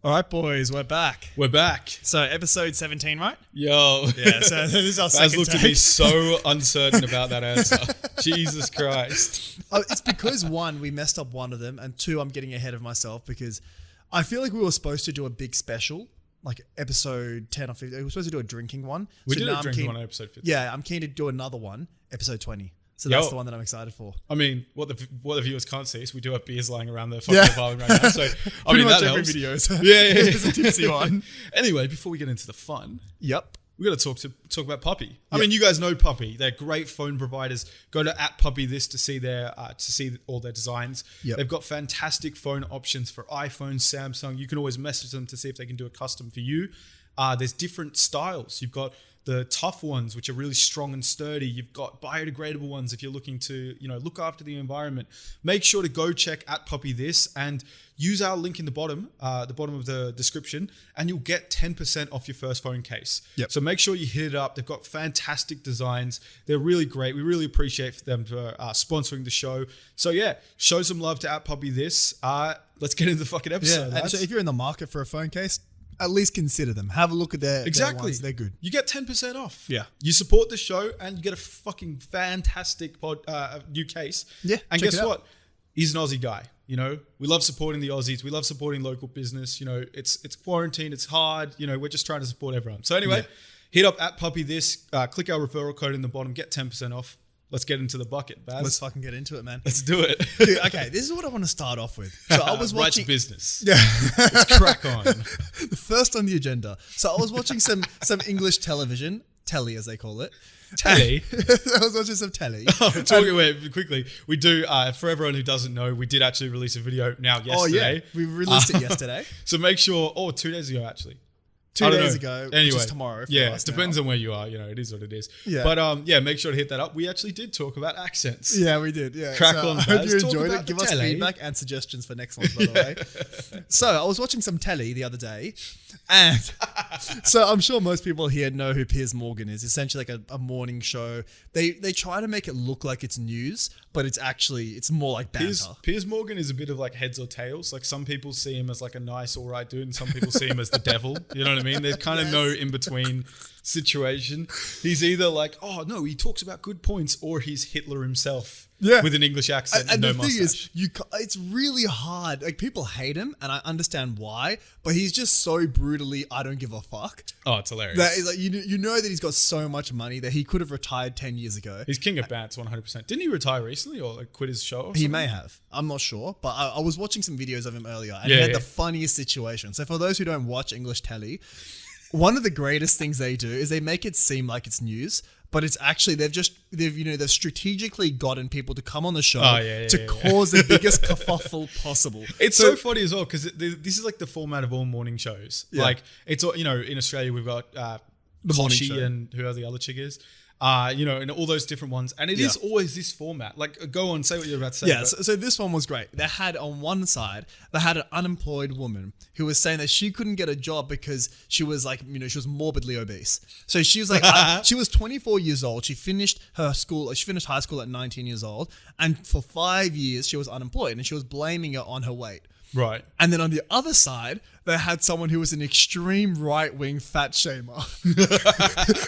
All right, boys, we're back. We're back. So, episode 17, right? Yo. Yeah, so this is our second Baz looked take. at me so uncertain about that answer. Jesus Christ. It's because, one, we messed up one of them, and two, I'm getting ahead of myself because I feel like we were supposed to do a big special, like episode 10 or 15. We were supposed to do a drinking one. We so did now a I'm drinking keen- one on episode 15. Yeah, I'm keen to do another one, episode 20. So that's the one that I'm excited for. I mean, what the viewers can't see is we do have beers lying around the fucking apartment right now. So, I mean, much that every helps. video is Yeah. a tipsy one. Anyway, before we get into the fun, Yep. we got to talk about Puppy. I mean, you guys know Puppy. They're great phone providers. Go to @PuppyThis to see all their designs. Yep. They've got fantastic phone options for iPhone, Samsung. You can always message them to see if they can do a custom for you. There's different styles. You've got the tough ones, which are really strong and sturdy. You've got biodegradable ones if you're looking to, look after the environment. Make sure to go check @PuppyThis and use our link in the bottom of the description, and you'll get 10% off your first phone case. Yep. So make sure you hit it up. They've got fantastic designs. They're really great. We really appreciate them for sponsoring the show. So yeah, show some love to @PuppyThis. Let's get into the fucking episode. And so if you're in the market for a phone case, at least consider them. Have a look at their ones. They're good. You get 10% off. Yeah. You support the show and you get a fucking fantastic new case. Yeah, And check guess it out. what? He's an Aussie guy. We love supporting the Aussies. We love supporting local business. It's quarantine. It's hard. We're just trying to support everyone. So anyway, hit up @PuppyThis. Click our referral code in the bottom. Get 10% off. Let's get into the bucket, Baz. Let's fucking get into it, man. Let's do it. Dude, okay, this is what I want to start off with. So I was Right watching to business. Yeah. Let's crack on. The first on the agenda. So I was watching some English television, telly as they call it. Telly. I was watching some telly. Wait, quickly. We do, for everyone who doesn't know, we did actually release a video yesterday. Oh yeah, we released it yesterday. So make sure, 2 days ago actually. 2 days ago, Anyway, which is tomorrow. For yeah, us it depends now. on where you are. It is what it is. Yeah. But make sure to hit that up. We actually did talk about accents. Yeah, we did. Yeah, Crack so on, I hope Baz. you Talk enjoyed about it. Give the us telly. feedback and suggestions for next ones, by the way. So I was watching some telly the other day, and so I'm sure most people here know who Piers Morgan is. Essentially, like a morning show. They try to make it look like it's news, but it's more like banter. Piers Morgan is a bit of like heads or tails. Like some people see him as like a nice, all right dude, and some people see him as the devil. You know what I mean? There's kind of no in between situation. He's either like, oh no, he talks about good points, or he's Hitler himself. Yeah. With an English accent and the no thing mustache. is, it's really hard. Like people hate him, and I understand why. But he's just so brutally, I don't give a fuck. Oh, it's hilarious. That is like you know that he's got so much money that he could have retired 10 years ago. He's king of bants, 100%. Didn't he retire recently or like quit his show? Or He something? may have. I'm not sure, but I was watching some videos of him earlier, and Yeah, he had yeah. the funniest situation. So for those who don't watch English telly, one of the greatest things they do is they make it seem like it's news, but it's actually they've strategically gotten people to come on the show to cause the biggest kerfuffle possible. It's so funny as well because this is like the format of all morning shows. Yeah. Like it's all, in Australia we've got The morning Koshi show. and whoever the other chick is. And all those different ones. And it is always this format. Like, go on, say what you're about to say. Yeah, so this one was great. They had on one side, they had an unemployed woman who was saying that she couldn't get a job because she was like, she was morbidly obese. So she was like, she was 24 years old. She finished high school at 19 years old. And for 5 years, she was unemployed and she was blaming it on her weight. Right. And then on the other side, they had someone who was an extreme right-wing fat shamer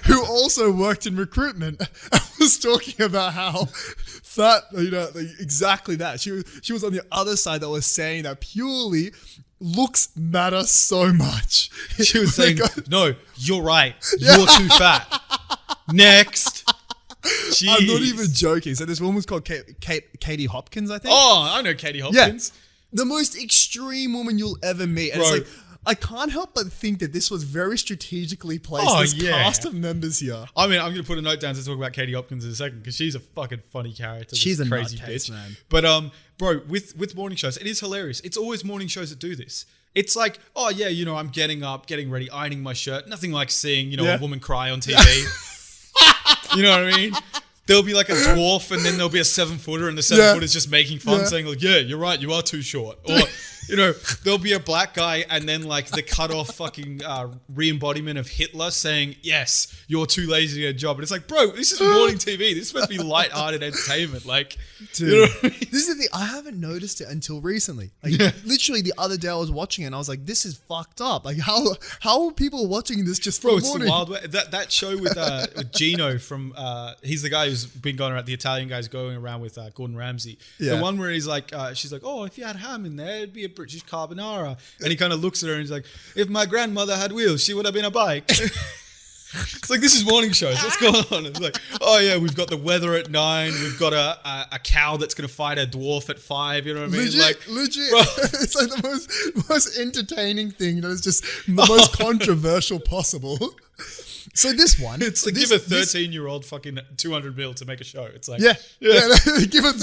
who also worked in recruitment and was talking about how fat, exactly that. She was on the other side that was saying that purely looks matter so much. She was saying, no, you're right. You're too fat. Next. Jeez. I'm not even joking. So this woman was called Katie Hopkins, I think. Oh, I know Katie Hopkins. Yeah. The most extreme woman you'll ever meet. And Bro. it's like, I can't help but think that this was very strategically placed, Oh, this yeah. cast of members here. I mean, I'm going to put a note down to talk about Katie Hopkins in a second because she's a fucking funny character. She's this a crazy nutcase, bitch, man. But bro, with morning shows, it is hilarious. It's always morning shows that do this. It's like, oh yeah, I'm getting up, getting ready, ironing my shirt. Nothing like seeing, a woman cry on TV. You know what I mean? There'll be like a dwarf and then there'll be a 7-footer and the 7-footer's just making fun, saying like, yeah, you're right, you are too short. Or there'll be a black guy and then like the cut off fucking re-embodiment of Hitler saying, yes, you're too lazy to get a job. And it's like, bro, this is morning TV. This is supposed to be light-hearted entertainment. Like, dude, you know what I mean? this is the thing. I haven't noticed it until recently. Like, literally the other day I was watching it and I was like, this is fucked up. Like, how are people watching this just for Bro, the it's morning? the Wild West. That show with Gino from, he's the guy who's been going around, the Italian guy's going around with Gordon Ramsay. Yeah. The one where he's like, she's like, oh, if you had ham in there, it'd be a British carbonara. And he kind of looks at her and he's like, if my grandmother had wheels, she would have been a bike. It's like, this is morning shows. What's going on? It's like, oh yeah, we've got the weather at 9. We've got a cow that's going to fight a dwarf at 5. You know what I mean? Legit. Bro. It's like the most entertaining thing that is just the most controversial possible. So this one, It's like, give a 13-year-old fucking 200 mil to make a show. It's like, yeah. Give a Let's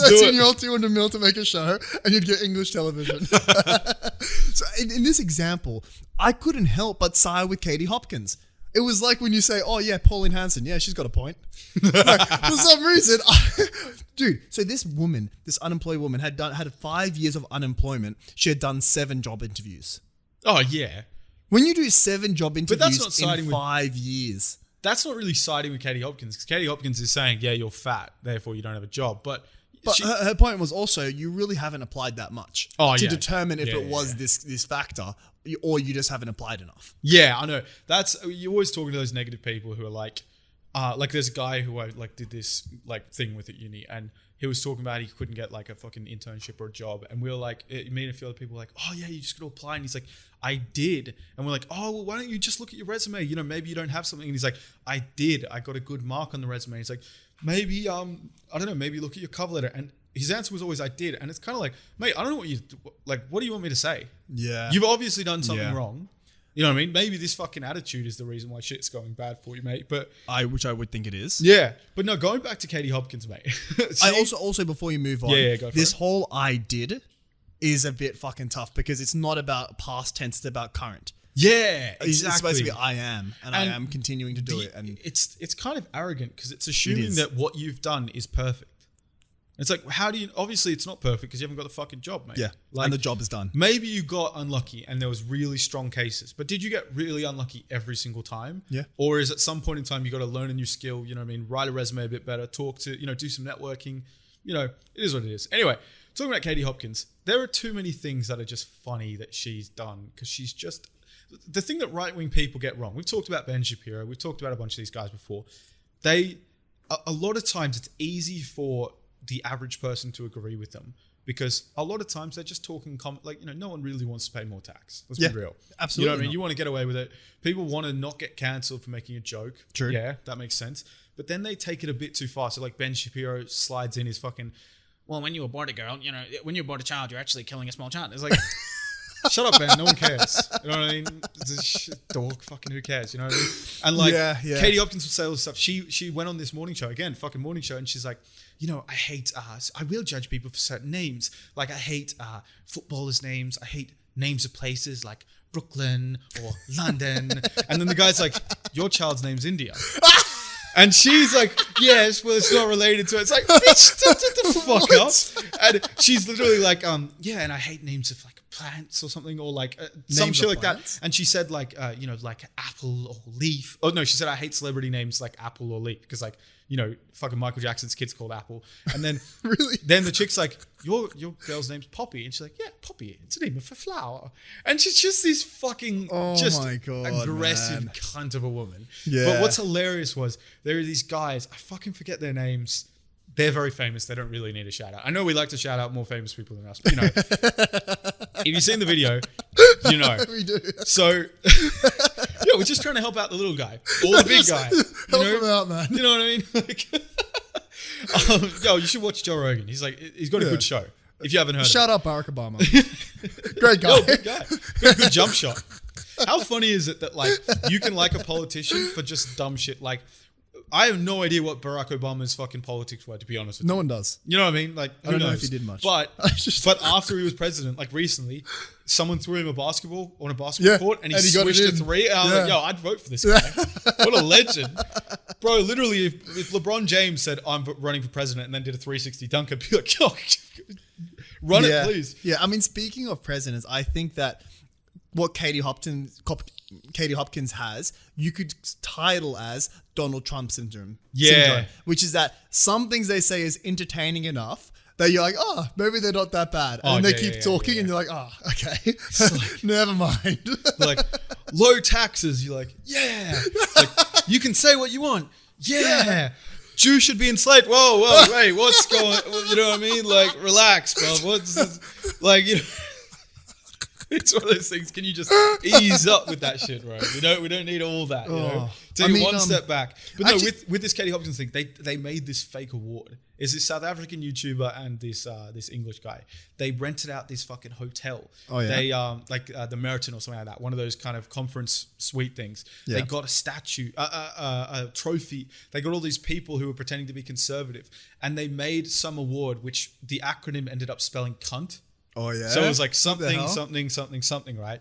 do it. 13-year-old 200 mil to make a show and you'd get English television. So in this example, I couldn't help but side with Katie Hopkins. It was like when you say, oh yeah, Pauline Hanson. Yeah, she's got a point. Like, for some reason, dude, so this woman, this unemployed woman had 5 years of unemployment. She had done 7 job interviews. Oh yeah. When you do 7 job that's interviews not siding in with- 5 years. That's not really siding with Katie Hopkins, because Katie Hopkins is saying, yeah, you're fat, therefore you don't have a job. But Her point was also, you really haven't applied that much to determine if it was this factor, or you just haven't applied enough. Yeah, I know. You're always talking to those negative people who are like there's a guy who I like did this like thing with at uni, and he was talking about he couldn't get like a fucking internship or a job, and we were like, me and a few other people were like, oh yeah, you just got to apply, and he's like, I did, and we're like, oh well, why don't you just look at your resume? You know, maybe you don't have something, and he's like, I did, I got a good mark on the resume. He's like, maybe I don't know, maybe look at your cover letter. And his answer was always, I did. And it's kind of like, mate, I don't know what do you want me to say? Yeah. You've obviously done something wrong. You know what I mean? Maybe this fucking attitude is the reason why shit's going bad for you, mate. But Which I would think it is. yeah, but no, going back to Katie Hopkins, mate. I also before you move on, go for this it. whole I did is a bit fucking tough because it's not about past tense, it's about current. Yeah, exactly. It's supposed to be I am, and I am continuing to do it. And it's kind of arrogant because it's assuming is. that what you've done is perfect. It's like, how do you? Obviously, it's not perfect because you haven't got the fucking job, mate. yeah, like and the job is done. maybe you got unlucky and there was really strong cases, but did you get really unlucky every single time? Yeah. Or is at some point in time you got to learn a new skill? You know what I mean? Write a resume a bit better. Talk to do some networking. You know, it is what it is. Anyway, talking about Katie Hopkins, there are too many things that are just funny that she's done because she's just the thing that right-wing people get wrong. We've talked about Ben Shapiro. We've talked about a bunch of these guys before. A lot of times it's easy for the average person to agree with them because a lot of times they're just talking no one really wants to pay more tax. Let's be real. Absolutely. You know what I mean? not. You want to get away with it. People want to not get cancelled for making a joke. True. Yeah, that makes sense. But then they take it a bit too far. So like Ben Shapiro slides in his fucking, well, when you abort a girl, when you abort a child, you're actually killing a small child. It's like, shut up, Ben. No one cares. You know what I mean? It's a dog. Fucking who cares? You know what I mean? And like, Katie Hopkins will say all this stuff. She went on this morning show again, fucking morning show, and she's like, I hate. I will judge people for certain names. Like I hate footballers' names. I hate names of places like Brooklyn or London. And then the guy's like, your child's name's India. And she's like, yes, well, it's not related to it. It's like, bitch, shut the fuck up. And she's literally like, and I hate names of like plants or something, or like some shit like plants? that. And she said like, like apple or leaf. Oh no, she said I hate celebrity names like apple or leaf because like, fucking Michael Jackson's kid's called Apple. And then Really? Then the chick's like, your girl's name's Poppy. And she's like, yeah, Poppy. It's a name of a flower. And she's just this fucking my God, aggressive man. cunt of a woman. Yeah. But what's hilarious was there are these guys, I fucking forget their names. They're very famous. They don't really need a shout out. I know we like to shout out more famous people than us, but if you've seen the video, you know. We do. So, we're just trying to help out the little guy or the big guy. Help him out, man. You know what I mean? Like, you should watch Joe Rogan. He's got a good show. If you haven't heard Shout of out Barack Obama. Great guy. good guy. Got a good jump shot. How funny is it that like you can like a politician for just dumb shit? Like, I have no idea what Barack Obama's fucking politics were, to be honest with No you. one does. You know what I mean? Like, who I don't know knows? if he did much. But after he was president, like recently, someone threw him a basketball on a basketball court and he got swished it a in. three. And I was like, I'd vote for this guy. What a legend. Bro, literally, if LeBron James said, I'm running for president and then did a 360 dunk, I'd be like, Run it, please. Yeah, I mean, speaking of presidents, I think that what Katie Hopkins has, you could title as Donald Trump syndrome. Which is that some things they say is entertaining enough that you're like, oh, maybe they're not that bad. And they keep talking and you're like, oh, okay. Never mind. Like, low taxes. You're like, yeah. Like, you can say what you want. Yeah. Jews should be enslaved. Whoa, wait, what's going, you know what I mean? Like, relax, bro. What's this? Like, you know. It's one of those things. Can you just ease up with that shit, right? We don't need all that. You know, take one step back. But no, with this Katie Hopkins thing, they made this fake award. It's this South African YouTuber and this English guy. They rented out this fucking hotel. Oh yeah. They the Meriton or something like that. One of those kind of conference suite things. Yeah. They got a statue, a trophy. They got all these people who were pretending to be conservative, and they made some award which the acronym ended up spelling cunt. Oh yeah. So it was like something, right?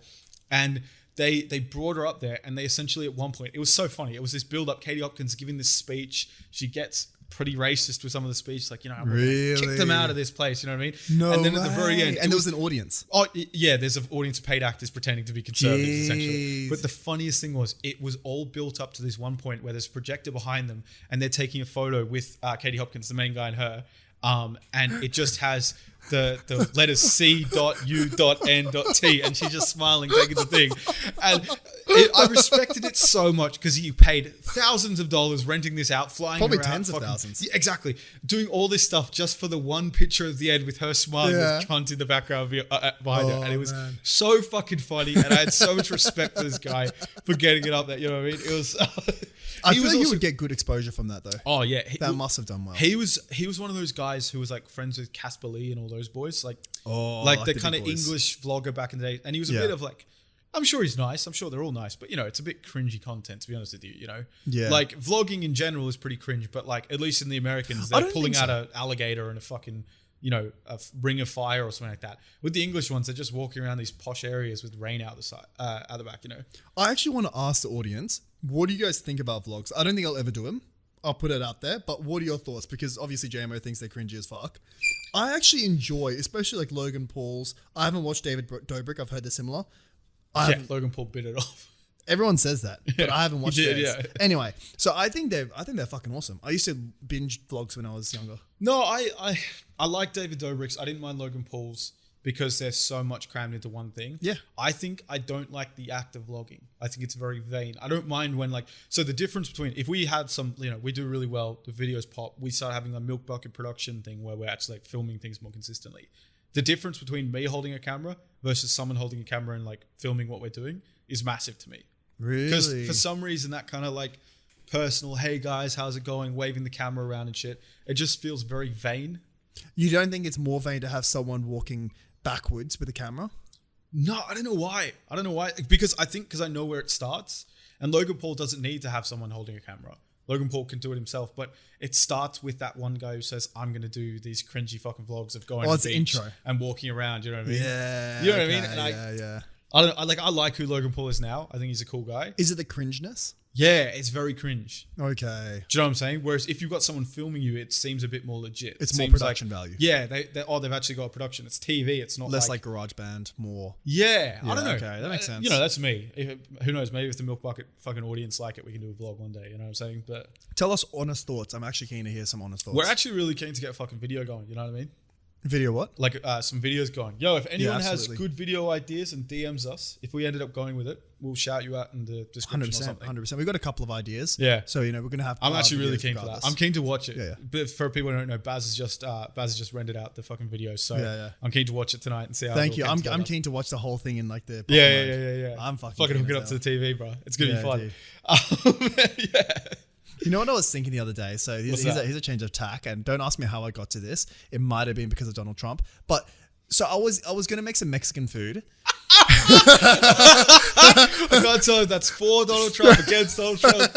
And they brought her up there, and they essentially at one point, it was so funny. It was this build up. Katie Hopkins giving this speech. She gets pretty racist with some of the speech, like, you know, I'm gonna kick them out of this place. You know what I mean? No. And then at the very end, and there was an audience. Oh yeah, there's an audience of paid actors pretending to be conservatives, essentially. But the funniest thing was, it was all built up to this one point where there's a projector behind them, and they're taking a photo with Katie Hopkins, the main guy, and her. And it just has the letters C.U.N.T, and she's just smiling, taking the thing. And I respected it so much because you paid thousands of dollars renting this out, flying probably around, tens of thousands. Yeah, exactly, doing all this stuff just for the one picture of the end with her smiling with cunt in the background behind her, and it was so fucking funny. And I had so much respect for this guy for getting it up there. You know what I mean? It was. I feel like you would get good exposure from that, though. Oh yeah, that must have done well. He was one of those guys who was like friends with Casper Lee and all those boys, like the kind of English vlogger back in the day. And he was a bit of like, I'm sure he's nice. I'm sure they're all nice, but you know, it's a bit cringy content, to be honest with you. You know, like vlogging in general is pretty cringe, but like at least in the Americans, they're pulling out an alligator and a fucking, you know, a ring of fire or something like that. With the English ones, they're just walking around these posh areas with rain out the side, out the back. You know, I actually want to ask the audience, what do you guys think about vlogs? I don't think I'll ever do them. I'll put it out there. But what are your thoughts? Because obviously JMO thinks they're cringy as fuck. I actually enjoy, especially like Logan Paul's. I haven't watched David Dobrik. I've heard they're similar. Logan Paul bit it off. Everyone says that, but I haven't watched it. Yeah. Anyway, so I think they're fucking awesome. I used to binge vlogs when I was younger. No, I like David Dobrik's. I didn't mind Logan Paul's because there's so much crammed into one thing. Yeah. I don't like the act of vlogging. I think it's very vain. I don't mind when so the difference between, if we had some, you know, we do really well, the videos pop, we start having a milk bucket production thing where we're actually like filming things more consistently. The difference between me holding a camera versus someone holding a camera and like filming what we're doing is massive to me. Really? Because for some reason that kind of like personal, hey guys, how's it going, waving the camera around and shit, it just feels very vain. You don't think it's more vain to have someone walking backwards with a camera? No, I don't know why. Because I know where it starts, and Logan Paul doesn't need to have someone holding a camera. Logan Paul can do it himself, but it starts with that one guy who says, I'm going to do these cringy fucking vlogs of going to the beach and walking around, you know what I mean? Yeah. You know what I mean? And I like who Logan Paul is now. I think he's a cool guy. Is it the cringeness? Yeah, it's very cringe. Okay. Do you know what I'm saying? Whereas if you've got someone filming you, it seems a bit more legit. It's more production value. Yeah, they've actually got a production. It's TV. It's not less like GarageBand, more. Yeah, I don't know. Okay, that makes sense. You know, that's me. Who knows? Maybe if the Milk Bucket fucking audience like it, we can do a vlog one day. You know what I'm saying? But tell us honest thoughts. I'm actually keen to hear some honest thoughts. We're actually really keen to get a fucking video going. You know what I mean? Video what? Like some videos going. Yo, if anyone has good video ideas and DMs us, if we ended up going with it, we'll shout you out in the description 100%, or something. 100%. We've got a couple of ideas. Yeah. So, you know, we're going to have... I'm actually really keen for that. I'm keen to watch it. Yeah. But for people who don't know, Baz has just rendered out the fucking video. So I'm keen to watch it tonight and see how Thank you. I'm keen to watch the whole thing in like the... Yeah. I'm fucking hook it up to the TV, bro. It's going to be fun. Yeah. You know what I was thinking the other day? So here's a change of tack, and don't ask me how I got to this. It might have been because of Donald Trump, but so I was going to make some Mexican food. I can't tell if that's for Donald Trump, against Donald Trump.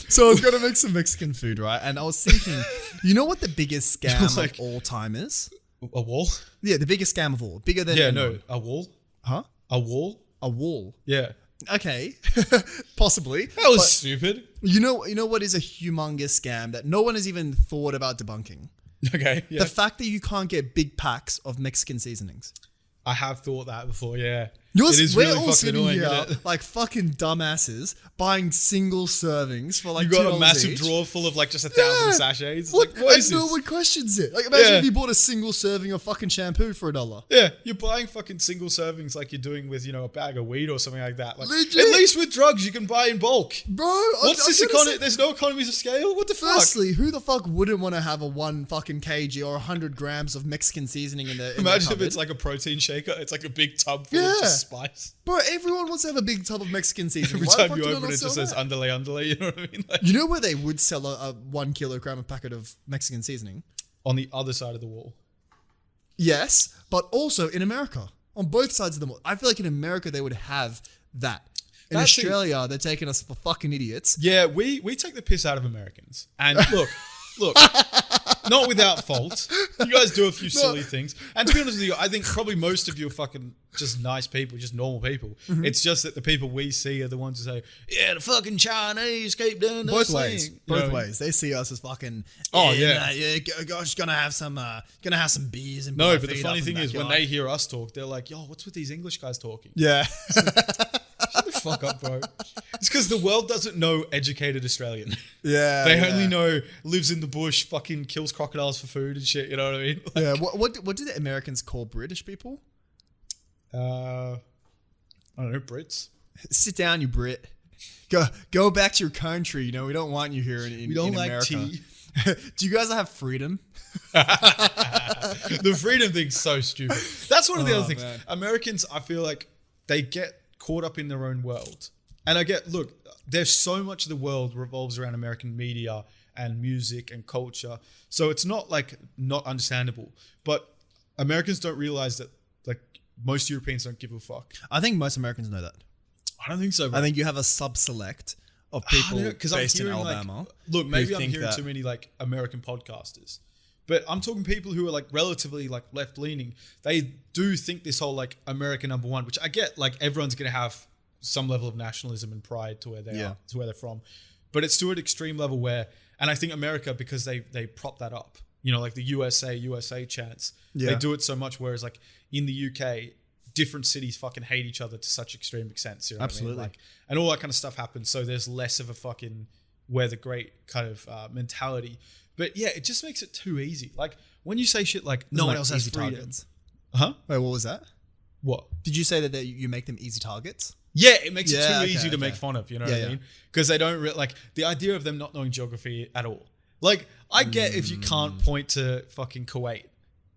So I was going to make some Mexican food, right? And I was thinking, you know what the biggest scam of all time is? A wall? Yeah, the biggest scam of all. Bigger than a wall? Huh? A wall? A wall. Yeah. Okay, possibly. That was stupid. You know what is a humongous scam that no one has even thought about debunking? Okay. Yeah. The fact that you can't get big packs of Mexican seasonings. I have thought that before. Yeah. We're It is really all fucking sitting annoying, here isn't it? like fucking dumbasses buying single servings for like You got a $2 massive each. drawer full of like just 1,000 sachets. What? Like, what is and no this? one questions it. Like, imagine Yeah. if you bought a single serving of fucking shampoo for $1. Yeah, you're buying fucking single servings like you're doing with, a bag of weed or something like that. Like, Legit. at least with drugs, you can buy in bulk. Bro, What's I'm this gonna economy? say- There's no economies of scale? What the fuck? Firstly, who the fuck wouldn't want to have a 1 fucking kg or 100 grams of Mexican seasoning in the Imagine if cupboard? it's like a protein shaker. It's like a big tub full of Yeah. just spice. Bro, everyone wants to have a big tub of Mexican seasoning. Every Why the time fuck you do they open not it, it sell just says that? underlay, you know what I mean? Like, You know where they would sell a 1 kilogram packet of Mexican seasoning? on the other side of the wall. Yes, but also in America. On both sides of the wall. I feel like in America they would have that. In That's it. Australia, they're taking us for fucking idiots. Yeah, we take the piss out of Americans. And look, not without fault. You guys do a few silly things. And to be honest with you, I think probably most of you are fucking just nice people, just normal people. It's just that the people we see are the ones who say, yeah, the fucking Chinese keep doing this Both thing. ways. You know Both what I mean? ways. They see us as fucking. Oh, Gosh, gonna have some beers. And No, put our but the feet funny up in thing is when backyard. they hear us talk, they're like, yo, what's with these English guys talking? Yeah. Shut the fuck up, bro. It's because the world doesn't know educated Australian. Yeah. They yeah. only know lives in the bush, fucking kills crocodiles for food and shit. You know what I mean? Like, Yeah. What do the Americans call British people? I don't know, Brits. Sit down, you Brit. Go back to your country. You know, we don't want you here in We don't in like America. tea. Do you guys have freedom? The freedom thing's so stupid. That's one of the Oh, other things. man. Americans, I feel like they get caught up in their own world. And look, there's so much of the world revolves around American media and music and culture. So it's not like not understandable. But Americans don't realize that like most Europeans don't give a fuck. I think most Americans know that. I don't think so, bro. I think you have a sub-select of people based in Alabama. Look, maybe who I'm think hearing that- too many like American podcasters, but I'm talking people who are like relatively like left leaning. They do think this whole like America number one, which I get. Like everyone's gonna have some level of nationalism and pride to where they Yeah. are, to where they're from, but it's to an extreme level where, and I think America because they prop that up. You know, like the USA chants. Yeah. They do it so much. Whereas like in the UK, different cities fucking hate each other to such extreme extents. You know Absolutely. what I mean? Like, and all that kind of stuff happens. So there's less of a fucking we're the great kind of mentality. But yeah, it just makes it too easy. Like when you say shit like no Isn't one that else has easy freedom. targets? Huh? Wait, what was that? What? Did you say that you make them easy targets? Yeah, it makes it Yeah, too okay, easy to okay. make fun of. You know Yeah, what I yeah. mean? Because they don't like the idea of them not knowing geography at all. Like I get if you can't point to fucking Kuwait.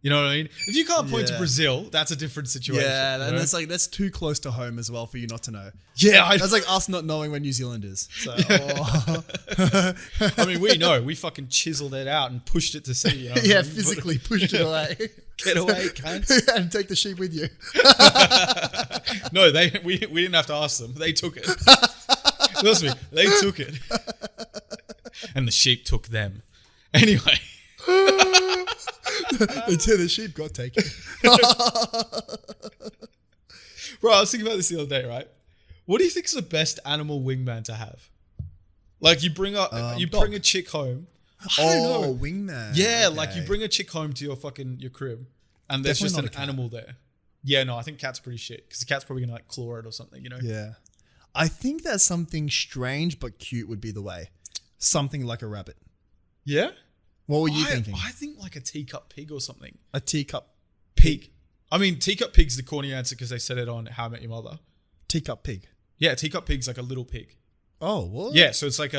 You know what I mean? If you can't point to Yeah. Brazil, that's a different situation. Yeah, you and know? that's too close to home as well for you not to know. Yeah, That's like us not knowing where New Zealand is. So, I mean, we know. We fucking chiseled it out and pushed it to sea. You know what I yeah, mean? physically pushed it away. Get away, cunts. And take the sheep with you. No, we didn't have to ask them. They took it. Trust me, they took it. And the sheep took them. Anyway. Until the sheep got taken. Bro, I was thinking about this the other day, right? What do you think is the best animal wingman to have? Like you bring a chick home. I don't know. wingman. Yeah, Okay. like you bring a chick home to your crib and there's Definitely just not an a cat. animal there. Yeah, no, I think cat's pretty shit because the cat's probably gonna like claw it or something, you know? Yeah. I think that something strange but cute would be the way. Something like a rabbit. Yeah? What were you thinking? I think like a teacup pig or something. A teacup Pig. I mean, teacup pig's the corny answer because they said it on How I Met Your Mother. teacup pig. Yeah, teacup pig's like a little pig. Oh, what? Yeah, so it's like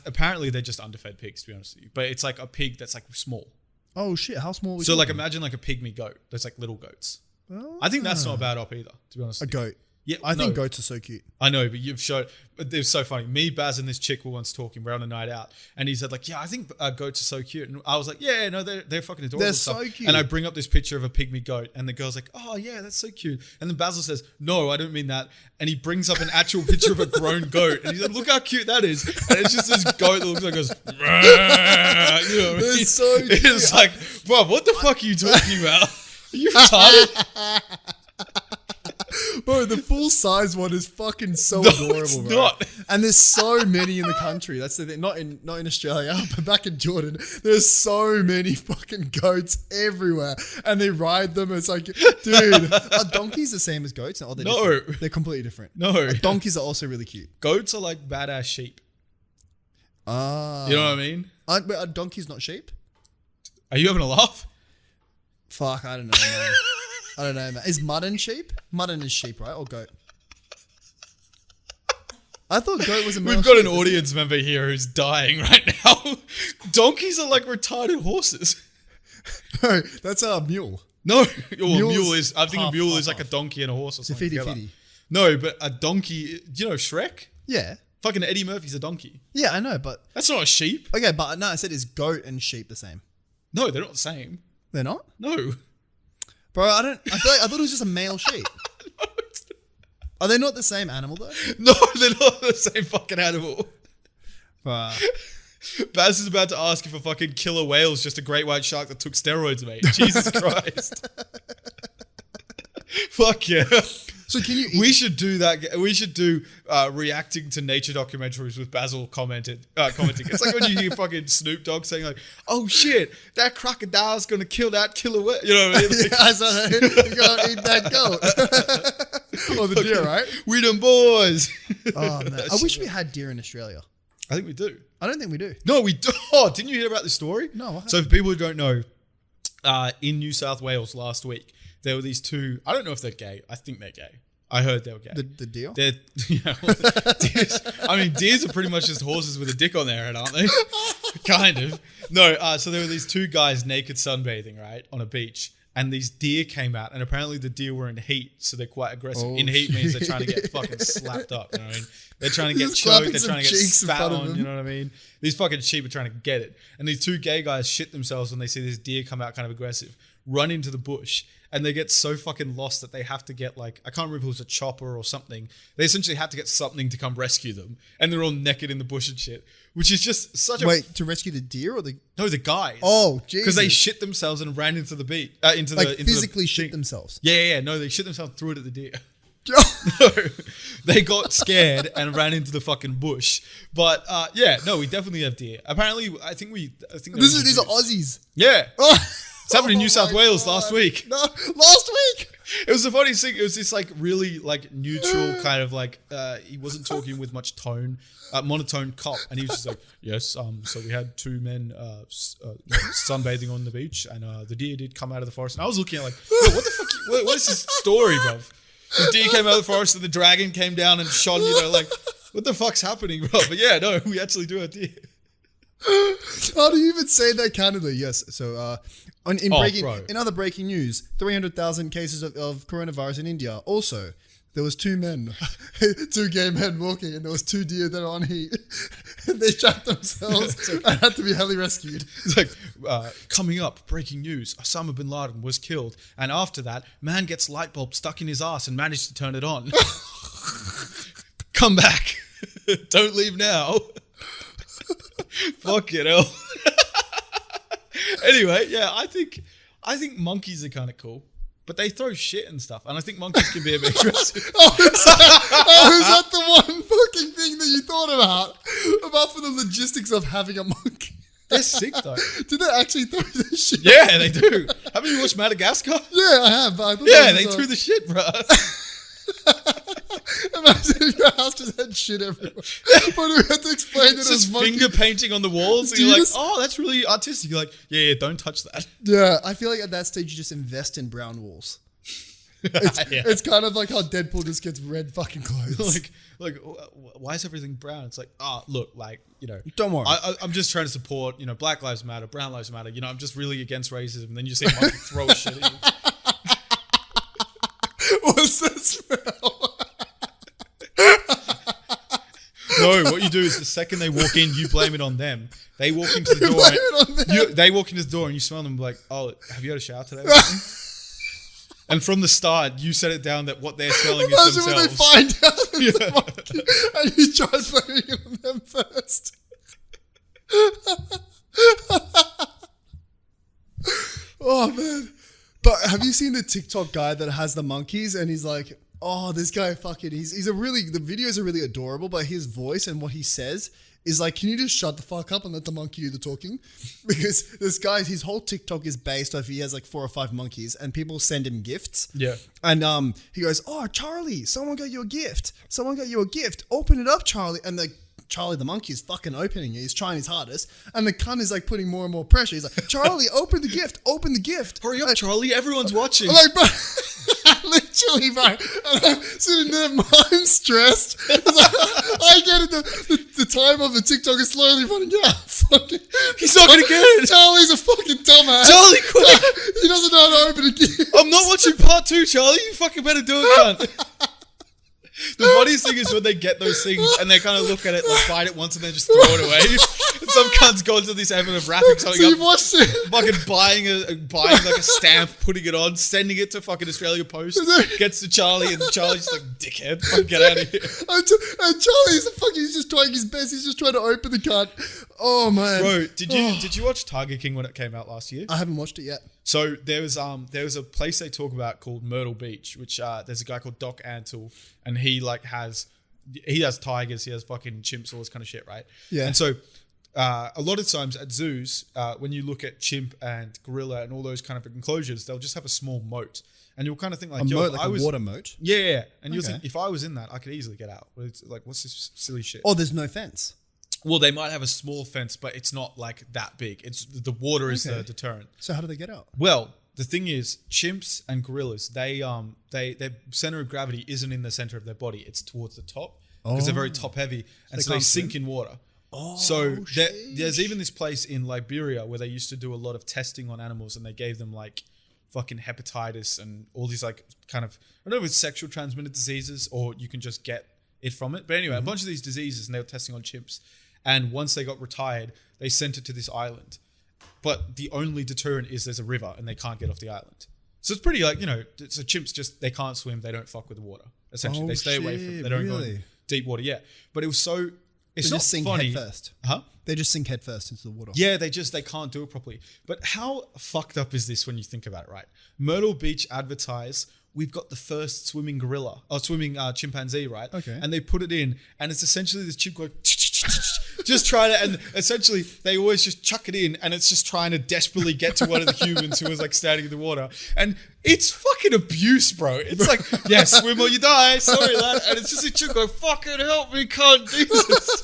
apparently they're just underfed pigs, to be honest with you. But it's like a pig that's like small. Oh shit! How small? Are we So like talking? imagine like a pygmy goat. That's like little goats. Oh. I think that's not a bad op either, to be honest. A with you. goat. Yeah, I think no. goats are so cute. I know, but you've showed. But it was so funny. Me, Baz, and this chick were once talking. We're on a night out, and he said like, "Yeah, I think goats are so cute." And I was like, "Yeah, no, they're fucking adorable." They're and stuff. so cute. And I bring up this picture of a pygmy goat, and the girl's like, "Oh yeah, that's so cute." And then Basil says, "No, I don't mean that." And he brings up an actual picture of a grown goat, and he's like, "Look how cute that is." And it's just this goat that looks like goes, you know what I They're mean? so cute. It's like, bro, what the fuck are you talking about? Are you retarded? Bro, the full size one is fucking so No, adorable, it's bro. not. And there's so many in the country. That's the thing. Not in Australia, but back in Jordan, there's so many fucking goats everywhere, and they ride them. It's like, dude, are donkeys the same as goats? No, No. They're completely different. No. Donkeys are also really cute. Goats are like badass sheep. Ah, You know what I mean? but are donkeys not sheep? Are you having a laugh? Fuck, I don't know, man. I don't know, man. Is mutton sheep? Mutton is sheep, right? Or goat? I thought goat was a male We've got sheep. an audience member here who's dying right now. Donkeys are like retarded horses. No, that's a mule. No, Mule's mule is. I think a half, mule half, is like a half. donkey and a horse or It's a something. together. 50-50. No, but a donkey. Do you know Shrek? Yeah. Fucking Eddie Murphy's a donkey. Yeah, I know, but... That's not a sheep. Okay, but no, I said is goat and sheep the same? No, they're not the same. They're not? No. Bro, I thought it was just a male sheep. Are they not the same animal, though? No, they're not the same fucking animal. Bruh. Baz is about to ask if a fucking killer whale is just a great white shark that took steroids, mate. Jesus Christ. Fuck yeah. So can you eat... We should do that. We should do reacting to nature documentaries with Basil commenting. It's like when you hear fucking Snoop Dogg saying like, "Oh shit, that crocodile's gonna kill that killer whale." You know what I mean? Like, Yeah, I saw that. You gotta eat that goat. Or the deer, right? we them boys. Oh, man. I wish we had deer in Australia. I think we do. I don't think we do. No, we do. Oh, didn't you hear about this story? No, what So for people who don't know, in New South Wales last week, there were these two. I don't know if they're gay. I think they're gay. I heard they were gay. The deer? They're, deers, I mean, deers are pretty much just horses with a dick on their head, aren't they? Kind of. No, so there were these two guys naked sunbathing, right, on a beach. And these deer came out, and apparently the deer were in heat, so they're quite aggressive. Oh, in heat means they're trying to get shit. fucking slapped up, you know what I mean? They're trying to get Just choked, slapping they're some trying to get cheeks in spat front of on, them. you know what I mean? These fucking sheep are trying to get it. And these two gay guys shit themselves when they see this deer come out kind of aggressive, run into the bush, and they get so fucking lost that they have to get like, I can't remember if it was a chopper or something. They essentially had to get something to come rescue them. And they're all naked in the bush and shit, which is just such a... Wait, to rescue the deer or the... No, the guys. Oh, Jesus. Because they shit themselves and ran into the beach. Into Like the into physically the shit thing. themselves. Yeah. No, they shit themselves, threw it at the deer. No, they got scared and ran into the fucking bush. But yeah, no, we definitely have deer. Apparently, I think these These are Aussies. Yeah, Oh, it's happened in New South my Wales God. last week. No, last week. It was the funniest thing. It was this like really like neutral kind of like he wasn't talking with much tone, monotone cop, and he was just like, yes, so we had two men sunbathing on the beach, and the deer did come out of the forest, and I was looking at like, "Yo, what the fuck? What is this story, bruv? The deer came out of the forest, and the dragon came down and shone. You know, like what the fuck's happening, bro? But yeah, no, we actually do have deer. How do you even say that candidly? Yes. So, in other breaking news, 300,000 cases of coronavirus in India. Also, there was two men, two gay men walking, and there was two deer that are on heat. They shot themselves and had to be heli rescued. It's like, coming up, breaking news, Osama bin Laden was killed. And after that, man gets light bulb stuck in his ass and managed to turn it on. Come back. Don't leave now. Fuck it, hell. Anyway, yeah, I think monkeys are kind of cool. But they throw shit and stuff. And I think monkeys can be a bit aggressive. Is that the one fucking thing that you thought about? About for the logistics of having a monkey? They're sick, though. Do they actually throw the shit? Yeah, they do. Haven't you watched Madagascar? Yeah, I have. But I thought Yeah, that they was, threw the shit, bro. Imagine if your house just had shit everywhere. But we had to explain that It's it was just monkey. finger painting on the walls. And Do you're you like, just- oh, that's really artistic. You're like, yeah, don't touch that. Yeah, I feel like at that stage you just invest in brown walls. Yeah. It's kind of like how Deadpool just gets red fucking clothes. like, why is everything brown? It's like, look, like, you know, Don't worry. I'm just trying to support, you know, Black Lives Matter, Brown Lives Matter. You know, I'm just really against racism. And then you see a monkey throw shit at you. What's that smell? No, what you do is the second they walk in, you blame it on them. They walk into the door. blame it on them. They walk into the door and you smell them like, oh, have you had a shower today? And from the start, you set it down that what they're smelling is Imagine when they themselves. find out it's a monkey and you try blaming it on them first. Oh, man. But have you seen the TikTok guy that has the monkeys and he's like, Oh, this guy fucking, he's the videos are really adorable, but his voice and what he says is like, can you just shut the fuck up and let the monkey do the talking? Because this guy, his whole TikTok is based off, he has like 4 or 5 monkeys and people send him gifts. Yeah. And he goes, oh, Charlie, someone got you a gift. Someone got you a gift. Open it up, Charlie. And like, Charlie the monkey is fucking opening it. He's trying his hardest. And the cunt is like putting more and more pressure. He's like, Charlie, open the gift. Open the gift. Hurry up, Charlie. Everyone's watching. I'm like, bro, literally, bro. And I'm sitting there, I'm stressed. I get it. The time of the TikTok is slowly running out. Fucking, He's not going to get it. Charlie's a fucking dumbass. Charlie, quick. He doesn't know how to open a gift. I'm not watching part 2, Charlie. You fucking better do it, cunt. The funniest thing is when they get those things and they kind of look at it, like bite it once and then just throw it away. And some cunts go into this effort of wrapping something So up, you've watched it. fucking buying like a stamp, putting it on, sending it to fucking Australia Post, gets to Charlie, and Charlie's just like, dickhead, fucking get out of here. And Charlie's he's just trying his best. He's just trying to open the cunt. Oh, man. Bro, did you watch Tiger King when it came out last year? I haven't watched it yet. So there was a place they talk about called Myrtle Beach, which there's a guy called Doc Antle, and he has tigers, he has fucking chimps, all this kind of shit, right? Yeah. And so a lot of times at zoos, when you look at chimp and gorilla and all those kind of enclosures, they'll just have a small moat, and you'll kind of think like, a water moat. Yeah. And you'll Okay. think if I was in that, I could easily get out. But it's like, what's this silly shit? Oh, there's no fence. Well, they might have a small fence, but it's not like that big. It's the water is the deterrent. So how do they get out? Well, the thing is, chimps and gorillas, their center of gravity isn't in the center of their body; it's towards the top because they're very top heavy, and so they sink in water. Oh, so there's even this place in Liberia where they used to do a lot of testing on animals, and they gave them like fucking hepatitis and all these like kind of, I don't know if it's sexual transmitted diseases or you can just get it from it, but anyway, a bunch of these diseases, and they were testing on chimps. And once they got retired, they sent it to this island. But the only deterrent is there's a river and they can't get off the island. So it's pretty like, so chimps just, they can't swim. They don't fuck with the water. Essentially, they stay away from it. They don't go in deep water. Yeah. But it was so, it's They not just sink funny. head first. Huh? They just sink head first into the water. Yeah, they can't do it properly. But how fucked up is this when you think about it, right? Myrtle Beach advertise, we've got the first swimming chimpanzee, right? Okay. And they put it in, and it's essentially this chimp going, just trying to, and essentially they always just chuck it in, and it's just trying to desperately get to one of the humans who is like standing in the water. And it's fucking abuse, bro. It's like, yeah, swim or you die. Sorry, lad. And it's just a chimp going, fucking help me, can't do this.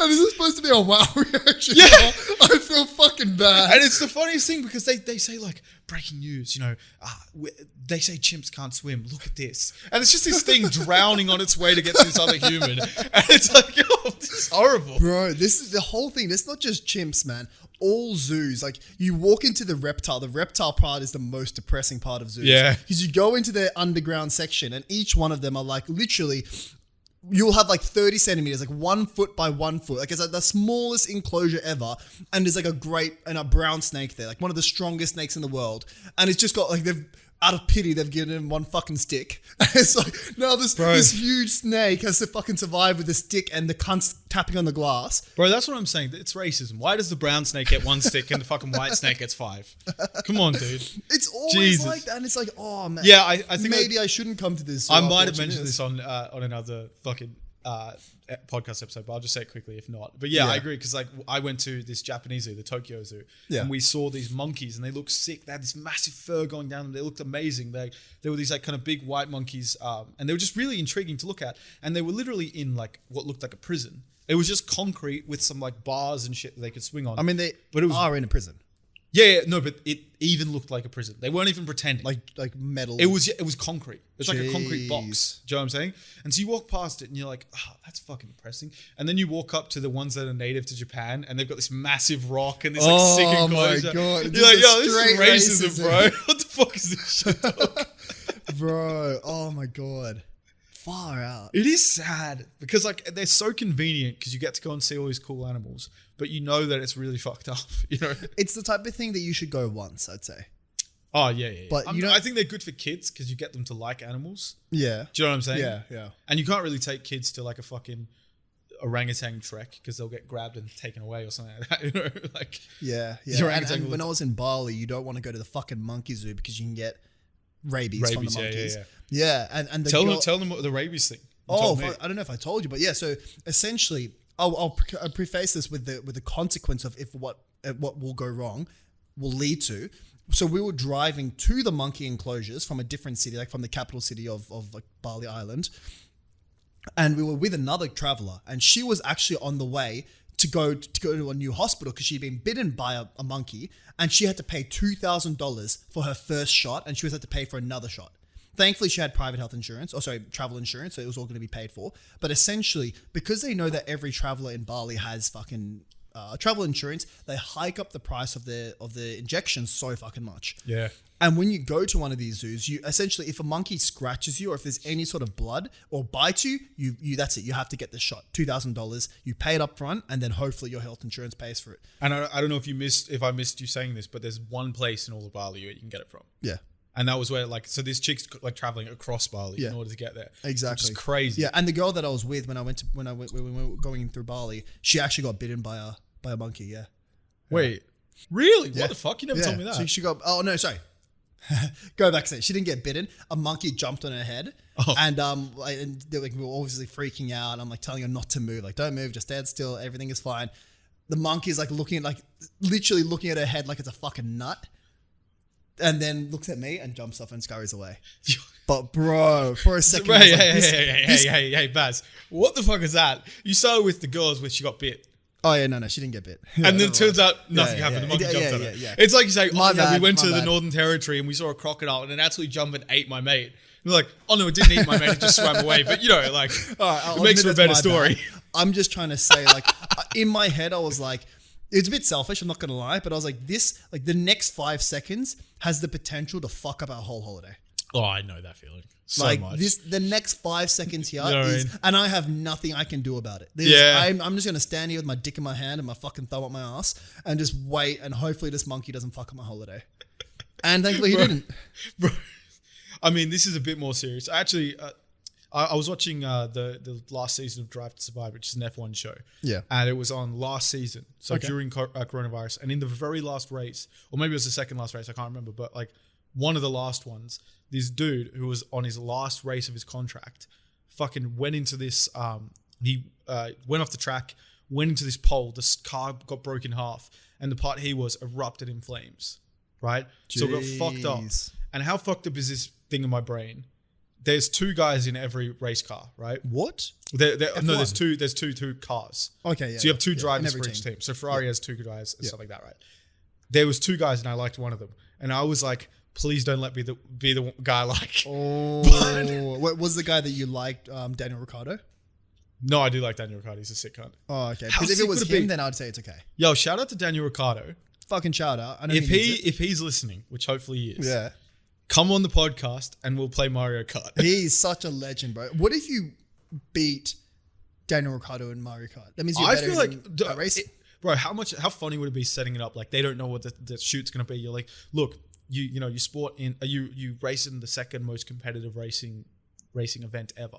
And this is supposed to be a wow reaction. Yeah. I feel fucking bad. And it's the funniest thing because they say like, breaking news, they say chimps can't swim. Look at this. And it's just this thing drowning on its way to get to this other human. And it's like, this is horrible. Bro, this is the whole thing. It's not just chimps, man. All zoos, like you walk into the reptile part is the most depressing part of zoos. Yeah. Because you go into their underground section and each one of them are like literally, you'll have like 30 centimeters, like 1 foot by 1 foot. Like it's like the smallest enclosure ever. And there's like a brown snake there, like one of the strongest snakes in the world. And it's just got like, out of pity, they've given him one fucking stick. And it's like, now this huge snake has to fucking survive with a stick and the cunt's tapping on the glass. Bro, that's what I'm saying. It's racism. Why does the brown snake get 1 stick and the fucking white snake gets 5? Come on, dude. It's always like that. And it's like, oh man. Yeah, I think maybe I shouldn't come to this. I might have mentioned this on another fucking podcast episode, but I'll just say it quickly if not. But yeah, I agree because like I went to this Japanese zoo, the Tokyo Zoo, and we saw these monkeys and they looked sick. They had this massive fur going down and they looked amazing. They were these like kind of big white monkeys, and they were just really intriguing to look at. And they were literally in like what looked like a prison. It was just concrete with some like bars and shit that they could swing on. I mean, but it are in a prison. Yeah, no, but it even looked like a prison. They weren't even pretending. Like metal. It was concrete. It's like a concrete box. Do you know what I'm saying? And so you walk past it and you're like, oh, that's fucking depressing. And then you walk up to the ones that are native to Japan and they've got this massive rock and this like sick enclosure. Oh my God. You're like, yo, this is racism, bro. What the fuck is this shit, dog? Bro, oh my God. Far out. It is sad because like they're so convenient because you get to go and see all these cool animals, but you know that it's really fucked up, It's the type of thing that you should go once, I'd say. Oh, yeah. But I think they're good for kids because you get them to like animals. Yeah. Do you know what I'm saying? Yeah. And you can't really take kids to like a fucking orangutan trek because they'll get grabbed and taken away or something like that. Like Yeah. the orangutan And when I was in Bali, you don't want to go to the fucking monkey zoo because you can get rabies from the Rabies, monkeys. yeah. And the Tell girl, them what the rabies thing. You Oh, told me. I don't know if I told you, but yeah. So essentially, I'll preface this with the consequence of if what will go wrong will lead to. So we were driving to the monkey enclosures from a different city, like from the capital city of like Bali Island, and we were with another traveler, and she was actually on the way to go to a new hospital because she'd been bitten by a monkey, and she had to pay $2,000 for her first shot, and she was had to pay for another shot. Thankfully, she had private health insurance, travel insurance, so it was all going to be paid for. But essentially, because they know that every traveler in Bali has fucking travel insurance, they hike up the price of the injections so fucking much. Yeah. And when you go to one of these zoos, you essentially, if a monkey scratches you or if there's any sort of blood or bites you, you that's it. You have to get the shot. $2,000. You pay it up front, and then hopefully your health insurance pays for it. And I don't know if I missed you saying this, but there's one place in all of Bali where you can get it from. Yeah. And that was where, like, so this chick's like traveling across Bali Yeah. in order to get there. Exactly. Which is crazy. Yeah, and the girl that I was with when we were going through Bali, she actually got bitten by a monkey. Yeah. Wait, really? Yeah. What the fuck? You never told me that. So she got. Oh no, sorry. Go back a second. She didn't get bitten. A monkey jumped on her head, and we were obviously freaking out. I'm like telling her not to move. Like, don't move. Just stand still. Everything is fine. The monkey's like literally looking at her head like it's a fucking nut. And then looks at me and jumps off and scurries away. But bro, for a second, Hey, Baz, what the fuck is that? You started with the girls where she got bit. Oh yeah, no, she didn't get bit. And then it turns out nothing happened. The monkey jumped on her. It's like you say, we went to the Northern Territory and we saw a crocodile and it actually jumped and ate my mate. We're like, oh no, it didn't eat my mate, it just swam away. But you know, like, it makes for a better story. Bad. I'm just trying to say, like, in my head, I was like, it's a bit selfish, I'm not going to lie, but I was like, the next 5 seconds has the potential to fuck up our whole holiday. Oh, I know that feeling so like much. The next 5 seconds here You know what I mean? and I have nothing I can do about it. I'm just going to stand here with my dick in my hand and my fucking thumb up my ass and just wait, and hopefully this monkey doesn't fuck up my holiday. And thankfully he didn't. Bro, I mean, this is a bit more serious. Actually, I was watching the last season of Drive to Survive, which is an F1 show. Yeah. And it was on last season, so Okay. during coronavirus. And in the very last race, or maybe it was the second last race, I can't remember, but like one of the last ones, this dude who was on his last race of his contract fucking went into this, he went off the track, went into this pole, this car got broken in half, and the part he was erupted in flames, right? So it got fucked up. And how fucked up is this thing in my brain? There's 2 guys in every race car, right? What? No, there's two cars. Okay, yeah. So you have 2 drivers in for every each team. So Ferrari has 2 drivers and stuff like that, right? There was 2 guys and I liked one of them. And I was like, please don't let me be the guy I like. Oh, what was the guy that you liked, Daniel Ricciardo? No, I do like Daniel Ricciardo. He's a sick cunt. Oh, okay. How Because if sick it was would it him, be? then I'd say it's okay. Yo, shout out to Daniel Ricciardo. Fucking shout out. I know If he's listening, which hopefully he is, yeah. come on the podcast and we'll play Mario Kart. He's such a legend, bro. What if you beat Daniel Ricciardo in Mario Kart? That means you're better at racing. Bro, how funny would it be setting it up? Like they don't know what the shoot's gonna be. You're like, look, you race in the second most competitive racing event ever.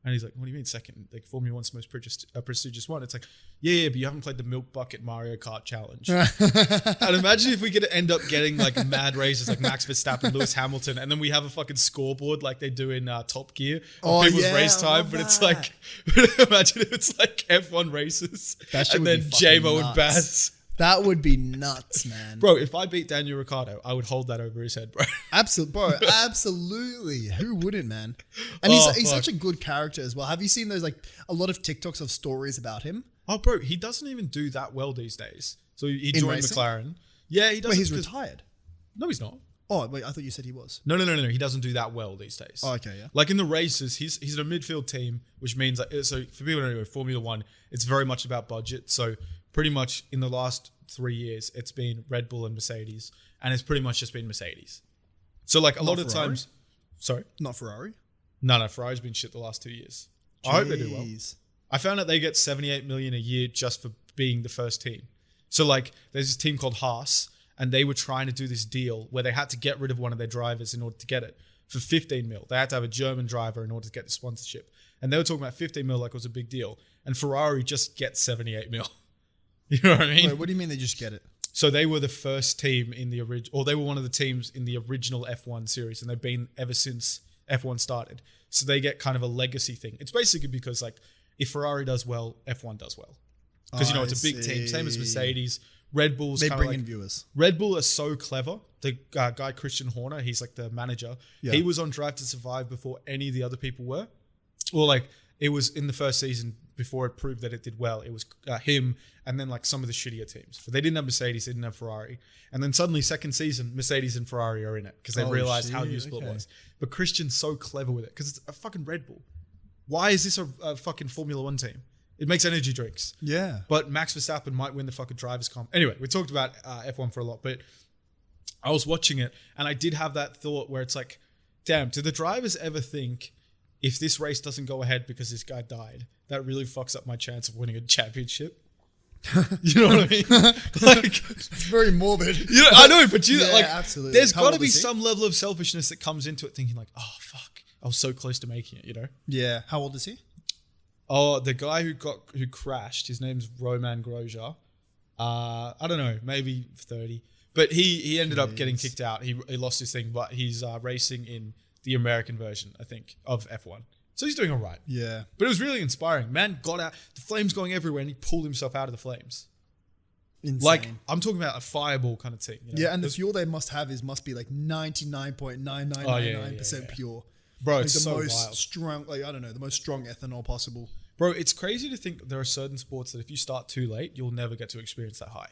And he's like, what do you mean second? Like Formula One's the most prestigious one. It's like, yeah, but you haven't played the Milk Bucket Mario Kart Challenge. And imagine if we could end up getting like mad races like Max Verstappen, Lewis Hamilton, and then we have a fucking scoreboard like they do in Top Gear of people's race time. But it's like, imagine if it's like F1 races and then Jamo and Baz. That would be nuts, man. Bro, if I beat Daniel Ricciardo, I would hold that over his head, bro. Absolutely. Who wouldn't, man? And he's such a good character as well. Have you seen those, like, a lot of TikToks of stories about him? Oh, bro, he doesn't even do that well these days. So he joined racing? McLaren. Yeah, he doesn't. Wait, he's retired? No, he's not. Oh, wait, I thought you said he was. No. He doesn't do that well these days. Oh, okay, yeah. Like in the races, he's in a midfield team, which means like, so for people who don't know, Formula One, it's very much about budget. So pretty much in the last 3 years, it's been Red Bull and Mercedes, and it's pretty much just been Mercedes. So like a lot of Ferrari? times, sorry, Not Ferrari? no, Ferrari's been shit the last 2 years. I hope they do well. Jeez. I found out they get 78 million a year just for being the first team. So like there's this team called Haas, and they were trying to do this deal where they had to get rid of one of their drivers in order to get it for 15 mil. They had to have a German driver in order to get the sponsorship. And they were talking about 15 mil like it was a big deal. And Ferrari just gets 78 mil. You know what I mean? Wait, what do you mean they just get it? So they were the first team in the original, or they were one of the teams in the original F1 series, and they've been ever since F1 started. So they get kind of a legacy thing. It's basically because like if Ferrari does well, F1 does well. Because it's a big team, same as Mercedes. Red Bull's They kind bring of like, in viewers. Red Bull are so clever. The guy Christian Horner, he's like the manager. Yeah. He was on Drive to Survive before any of the other people were. Or like it was in the first season before it proved that it did well. It was him and then like some of the shittier teams. But they didn't have Mercedes, they didn't have Ferrari. And then suddenly second season, Mercedes and Ferrari are in it because they realized how useful it was. But Christian's so clever with it because it's a fucking Red Bull. Why is this a fucking Formula One team? It makes energy drinks. Yeah. But Max Verstappen might win the fucking drivers' comp. Anyway, we talked about F1 for a lot, but I was watching it and I did have that thought where it's like, damn, do the drivers ever think if this race doesn't go ahead because this guy died, that really fucks up my chance of winning a championship? You know what I mean? Like, It's very morbid. you know, I know, but absolutely. there's How got to old be is he? some level of selfishness that comes into it, thinking like, oh fuck, I was so close to making it. You know? Yeah. How old is he? Oh, the guy who crashed, his name's Roman Grosjean. I don't know, maybe 30. But he ended up getting kicked out. He lost his thing, but he's racing in the American version, I think, of F1. So he's doing all right. Yeah. But it was really inspiring. Man got out, the flames going everywhere, and he pulled himself out of the flames. Insane. Like, I'm talking about a fireball kind of thing. You know? Yeah, and the fuel they must be like 99.9999% pure. Bro, Like it's the so most wild. strong, like I don't know, the most strong ethanol possible. Bro, it's crazy to think there are certain sports that if you start too late, you'll never get to experience that high.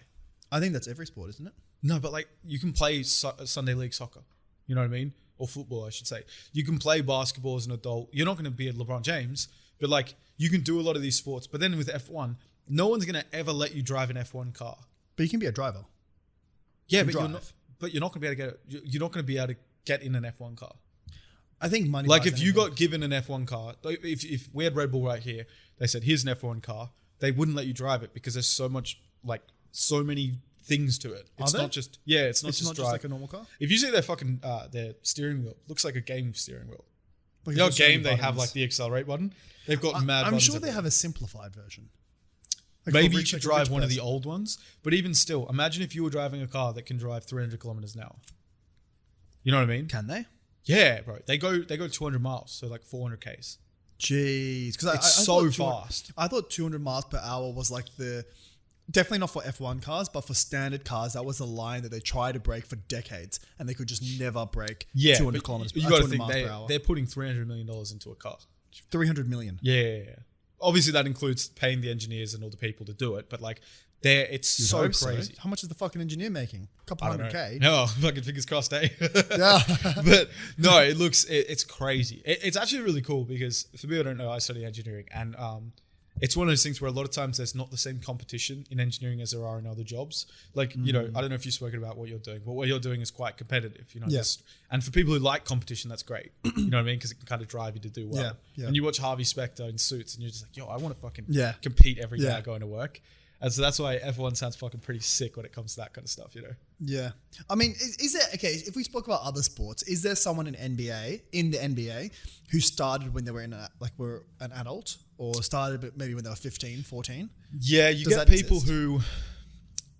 I think that's every sport, isn't it? No, but like you can play Sunday League soccer. You know what I mean? Or football, I should say. You can play basketball as an adult. You're not going to be a LeBron James, but like you can do a lot of these sports. But then with F1, no one's going to ever let you drive an F1 car. But you can be a driver. Yeah, You but drive. you're not going to be able to you're not going to be able to get in an F1 car. I think money. Like buys if you anything. got given an F1 car, if we had Red Bull right here, they said here's an F1 car, they wouldn't let you drive it because there's so many things to it. It's there? not just it's it's just not drive. just like a normal car. If you see their fucking their steering wheel, looks like a game steering wheel. Like, You know, there's so many game they have buttons. like the accelerate button. They've got mad. I'm buttons sure they everywhere. have a simplified version. Like Maybe for you rich- could like a drive rich one of the person. old ones, but even still, imagine if you were driving a car that can drive 300 kilometers an hour. You know what I mean? Can they? Yeah, bro. They go 200 miles, so like 400 k's. Jeez, because It's so fast. I thought 200 miles per hour was like definitely not for F1 cars, but for standard cars, that was the line that they tried to break for decades, and they could just never break 200 but kilometers. you got to 200 think miles per hour. they're putting $300 million into a car. 300 million. Yeah. Obviously, that includes paying the engineers and all the people to do it, but like, it's You'd so hope so. crazy. How much is the fucking engineer making? A couple I don't hundred know. K. No, fucking fingers crossed, eh? Yeah. But no, it's crazy. It's actually really cool because for me, I don't know, I study engineering, and it's one of those things where a lot of times there's not the same competition in engineering as there are in other jobs. Like, you know, I don't know if you've spoken about what you're doing, but what you're doing is quite competitive, you know. Yeah. And for people who like competition, that's great. You know what I mean? Because it can kind of drive you to do well. Yeah. And you watch Harvey Specter in Suits and you're just like, yo, I want to fucking Yeah. compete every day Yeah. I go into work. And so that's why F1 sounds fucking pretty sick when it comes to that kind of stuff, you know? Yeah. I mean, is there, okay, if we spoke about other sports, is there someone in the NBA who started when they were were an adult or started maybe when they were 15, 14? Yeah, you Does get that people exist?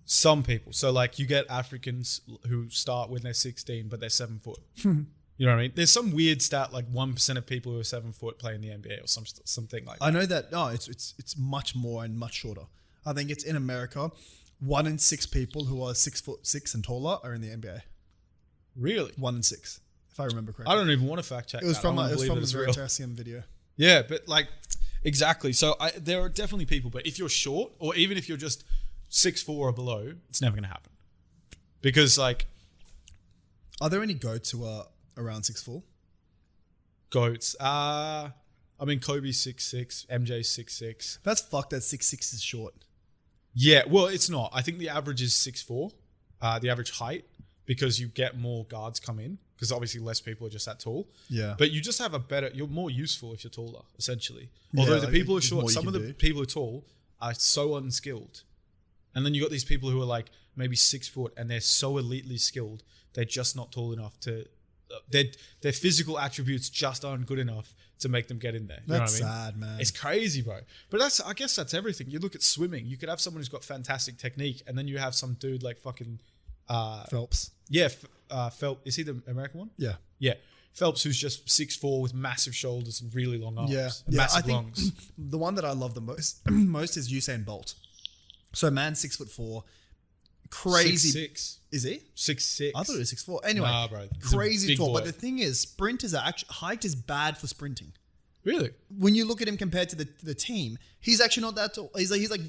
some people. So like you get Africans who start when they're 16, but they're 7 foot. You know what I mean? There's some weird stat like 1% of people who are 7 foot play in the NBA or something like that. I know that, no, it's much more and much shorter. I think it's in America, 1 in 6 people who are 6'6" and taller are in the NBA. Really? 1 in 6, if I remember correctly. I don't even want to fact check It was that. from I a wanna believe it's real. Veritasium video. Yeah, but like exactly. So there are definitely people, but if you're short or even if you're just 6'4" or below, it's never going to happen. Because like Are there any goats who are around 6'4"? goats, I mean Kobe's 6'6", MJ's 6'6". That's fucked that 6'6" is short. Yeah, well, it's not. I think the average is 6'4", the average height, because you get more guards come in, because obviously less people are just that tall. Yeah. But you just have you're more useful if you're taller, essentially. Yeah, Although the like, people who are there's short, more you some of can the do. people who are tall are so unskilled. And then you got these people who are like maybe 6 foot and they're so elitely skilled, they're just not tall enough to their physical attributes just aren't good enough to make them get in there. You That's know what I mean? sad, man. It's crazy, bro. But I guess that's everything. You look at swimming. You could have someone who's got fantastic technique, and then you have some dude like fucking Phelps. Yeah, Phelps. Is he the American one? Yeah. Yeah. Phelps, who's just 6'4" with massive shoulders and really long arms. Yeah. And Yeah. massive I think lungs. the one that I love the most is Usain Bolt. So man, 6'4", crazy. 6'6". Is he? 6'6". I thought it was 6'4". Anyway, Nah, bro. He's a crazy big tall. boy. But the thing is, sprinters are actually height is bad for sprinting. Really? When you look at him compared to the team, he's actually not that tall. He's like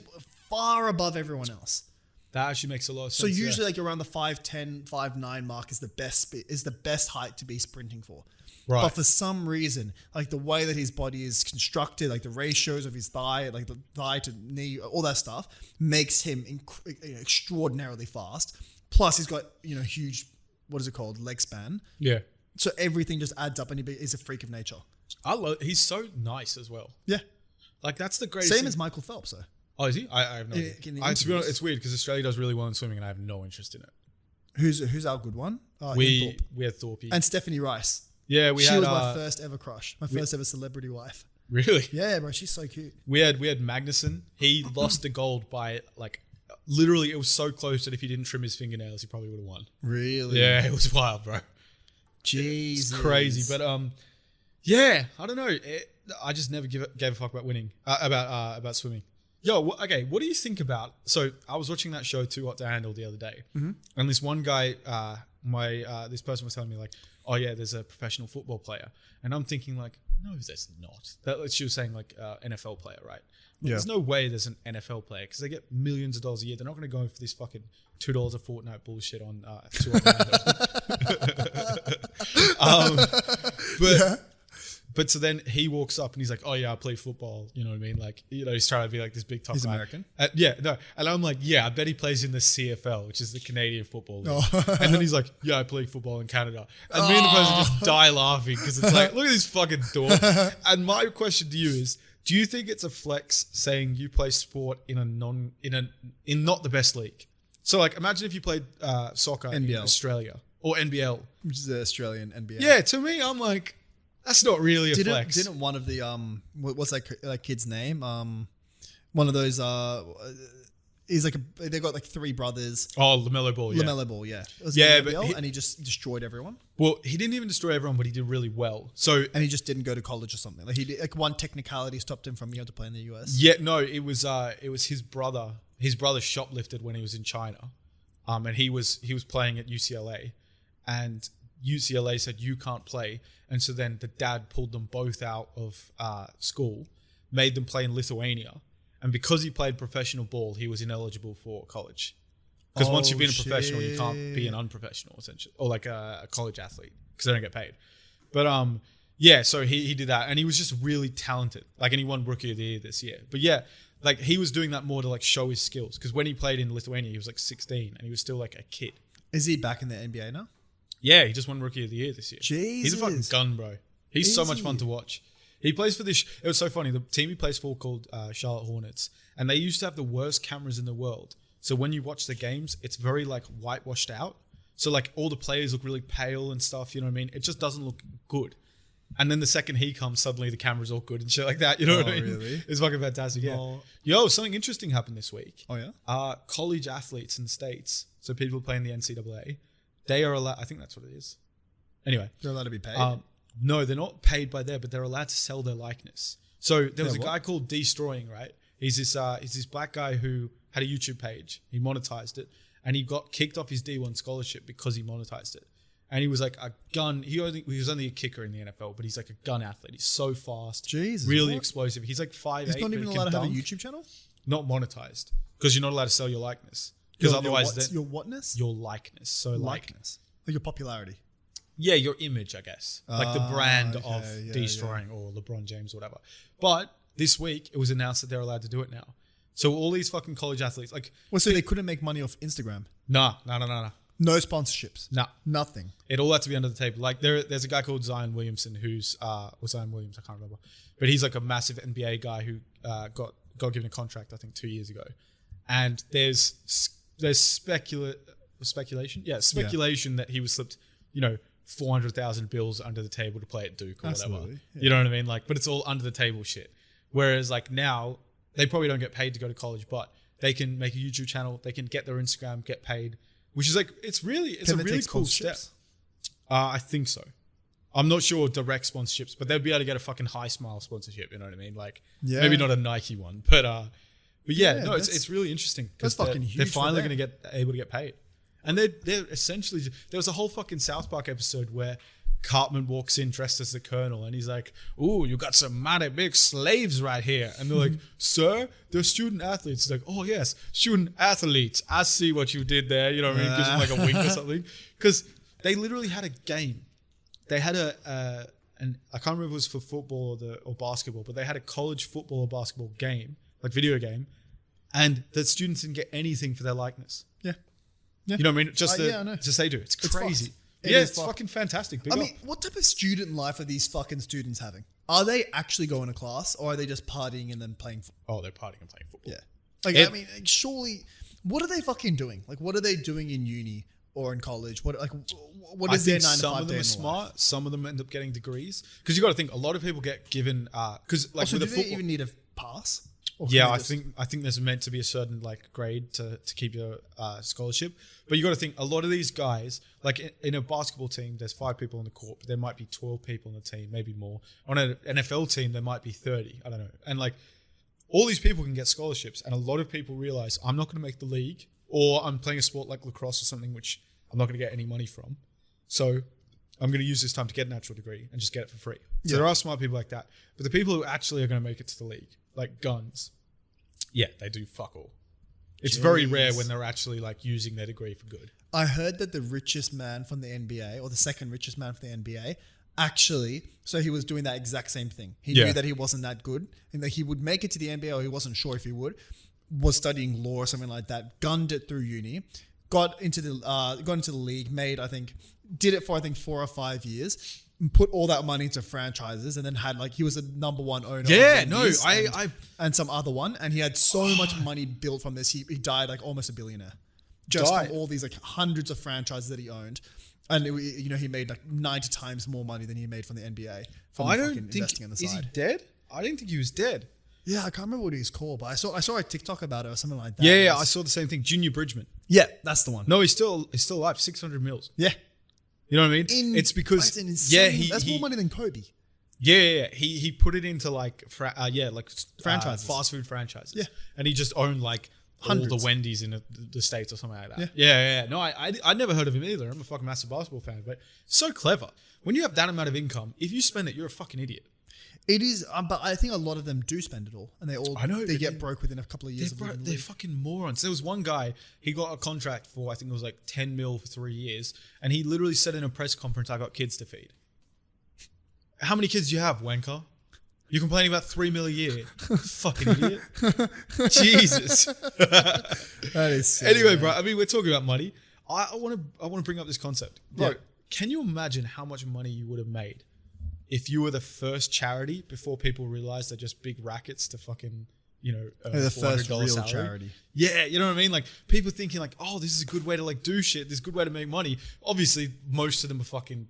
far above everyone else. That actually makes a lot of So sense. usually like around the 5'10", 5'9" mark is the best height to be sprinting for. Right. But for some reason, like the way that his body is constructed, like the ratios of his thigh, like the thigh to knee, all that stuff makes him extraordinarily fast. Plus he's got, huge, what is it called? Leg span. Yeah. So everything just adds up and he's a freak of nature. He's so nice as well. Yeah. Like that's the greatest Same thing. as Michael Phelps though. Oh, is he? I have no idea. In the To be honest, interviews. it's weird because Australia does really well in swimming and I have no interest in it. Who's our good one? Ian We Thorpe. had Thorpe. And Stephanie Rice. Yeah, She was my first ever crush. My first ever celebrity wife. Really? Yeah, bro. She's so cute. We had Magnuson. He lost the gold by literally it was so close that if he didn't trim his fingernails, he probably would have won. Really? Yeah, it was wild, bro. Jesus. It's crazy, but yeah, I don't know. I just never gave a fuck about winning about swimming. Yo, okay, what do you think about? So I was watching that show Too Hot to Handle the other day, and this one guy, this person was telling me like, oh yeah, there's a professional football player, and I'm thinking like, no, there's not. She was saying like NFL player, right? But Yeah. There's no way there's an NFL player because they get millions of dollars a year. They're not going to go in for this fucking $2 a fortnight bullshit on Too Hot to Handle. But so then he walks up and he's like, oh yeah, I play football. You know what I mean? Like, he's trying to be like this big tough He's guy. American? Yeah, no. And I'm like, yeah, I bet he plays in the CFL, which is the Canadian Football League. And then he's like, yeah, I play football in Canada. And me and the person just die laughing because it's like, look at this fucking dork. And my question to you is, do you think it's a flex saying you play sport in not the best league? So like, imagine if you played soccer in NBL. Australia or NBL. Which is the Australian NBA. Yeah, to me, I'm like, that's not really a flex. Didn't one of the what's that kid's name? One of those he's like they got like three brothers. Oh, LaMelo Ball, yeah. LaMelo Ball, yeah. It was Yeah, in but NBL, and he just destroyed everyone. Well, he didn't even destroy everyone, but he did really well. So And he just didn't go to college or something. Like he did, like one technicality stopped him from being able to play in the US. yeah, no, it was his brother. His brother shoplifted when he was in China, and he was playing at UCLA, and UCLA said you can't play, and so then the dad pulled them both out of school, made them play in Lithuania, and because he played professional ball, he was ineligible for college. Because once you've been a professional, you can't be an unprofessional essentially, or like a college athlete because they don't get paid. But yeah, so he did that, and he was just really talented. Like, and he won Rookie of the Year this year. But yeah, like he was doing that more to like show his skills. Because when he played in Lithuania, he was like 16, and he was still like a kid. Is he back in the NBA now? Yeah, he just won Rookie of the Year this year. Jesus. He's a fucking gun, bro. He's so much Is fun he? to watch. He plays for this. It was so funny. The team he plays for called Charlotte Hornets, and they used to have the worst cameras in the world. So when you watch the games, it's very like whitewashed out. So like all the players look really pale and stuff. You know what I mean? It just doesn't look good. And then the second he comes, suddenly the camera's all good and shit like that. You know what I mean? Really? It's fucking fantastic. Yeah. Oh. Yo, something interesting happened this week. Oh yeah? College athletes in the States, so people playing the NCAA, they are allowed. I think that's what it is. Anyway, They're allowed to be paid. no, they're not paid by there, but they're allowed to sell their likeness. So there was a What? guy called Destroying, right? He's this black guy who had a YouTube page. He monetized it, and he got kicked off his D1 scholarship because he monetized it. And he was like a gun. He was only a kicker in the NFL, but he's like a gun athlete. He's so fast, Jesus, really what? explosive. He's like 5'8". He's not but even he allowed can to have a dunk. YouTube channel? Not monetized because you're not allowed to sell your likeness. Because otherwise, your whatness? your likeness. So like, likeness. Like your popularity. yeah, your image, I guess, like the brand okay, of yeah, Destroying or LeBron James or whatever. But this week it was announced that they're allowed to do it now. So all these fucking college athletes, like, Well, so they couldn't make money off Instagram. nah. No sponsorships. Nah. Nothing. It all had to be under the table. Like there's a guy called Zion Williamson who's Zion Williams, I can't remember, but he's like a massive NBA guy who got given a contract I think 2 years ago, and there's speculation that he was slipped, 400,000 bills under the table to play at Duke or whatever. Yeah. You know what I mean? Like, but it's all under the table shit. Whereas like now, they probably don't get paid to go to college, but they can make a YouTube channel. They can get their Instagram, get paid, which is like, it's a really cool step. I think so. I'm not sure direct sponsorships, but they'd be able to get a fucking High Smile sponsorship. You know what I mean? Like, maybe not a Nike one, but yeah, no, it's really interesting because they're finally going to get able to get paid, and they're essentially, there was a whole fucking South Park episode where Cartman walks in dressed as the Colonel, and he's like, "Ooh, you got some mighty big slaves right here," and they're like, "Sir, they're student athletes." It's like, "Oh yes, student athletes. I see what you did there." You know what I mean? Gives them like a wink or something, because they literally had a game. They had and I can't remember if it was for football or basketball, but they had a college football or basketball game, like video game, and the students didn't get anything for their likeness. Yeah. You know what I mean? Just they do. It's crazy. It's fucking fantastic. I mean, what type of student life are these fucking students having? Are they actually going to class, or are they just partying and then playing football? Oh, they're partying and playing football. Yeah. Like, I mean, surely, what are they fucking doing? Like, what are they doing in uni or in college? What is their 9 to 5 day? Some of them are smart. Some of them end up getting degrees. Because you got to think, a lot of people get given because like also, with do the they even need a pass? Yeah, I think there's meant to be a certain like grade to keep your scholarship. But you got to think, a lot of these guys, like in a basketball team, there's 5 people on the court, but there might be 12 people on the team, maybe more. On an NFL team, there might be 30. I don't know. And like all these people can get scholarships, and a lot of people realize, I'm not going to make the league, or I'm playing a sport like lacrosse or something which I'm not going to get any money from. So I'm going to use this time to get an actual degree and just get it for free. So there are smart people like that. But the people who actually are going to make it to the league, like guns, yeah, they do fuck all. It's very rare when they're actually like using their degree for good. I heard that the richest man from the NBA, or the second richest man from the NBA, actually, so he was doing that exact same thing. He knew that he wasn't that good and that he would make it to the NBA, or he wasn't sure if he would, was studying law or something like that, gunned it through uni, got into the league, did it for 4 or 5 years, and put all that money into franchises, and then had he was a number one owner. Yeah, no, and some other one, and he had so much money built from this. He died almost a billionaire, just from all these hundreds of franchises that he owned, and he made 90 times more money than he made from the NBA. I don't think investing on the side. Is he dead? I didn't think he was dead. Yeah, I can't remember what he's called, but I saw a TikTok about it or something like that. Yeah, I saw the same thing. Junior Bridgman. Yeah, that's the one. No, he's still alive. 600 mils. Yeah. You know what I mean? It's because that's more money than Kobe. Yeah. He put it into franchises, fast food franchises. Yeah, and he just owned hundreds. All the Wendy's in the States or something like that. Yeah. No, I never heard of him either. I'm a fucking massive basketball fan, but so clever. When you have that amount of income, if you spend it, you're a fucking idiot. It is, but I think a lot of them do spend it all, and they get broke within a couple of years. They're fucking morons. There was one guy, he got a contract for, I think it was 10 mil for 3 years, and he literally said in a press conference, "I got kids to feed." How many kids do you have, wanker? You're complaining about 3 mil a year. Fucking idiot. Jesus. That is silly, anyway, bro. I mean, we're talking about money. I want to bring up this concept, bro. Can you imagine how much money you would have made if you were the first charity before people realized they're just big rackets to fucking, the first real salary? Charity. Yeah, you know what I mean? People thinking oh, this is a good way to do shit. This is a good way to make money. Obviously, most of them are fucking,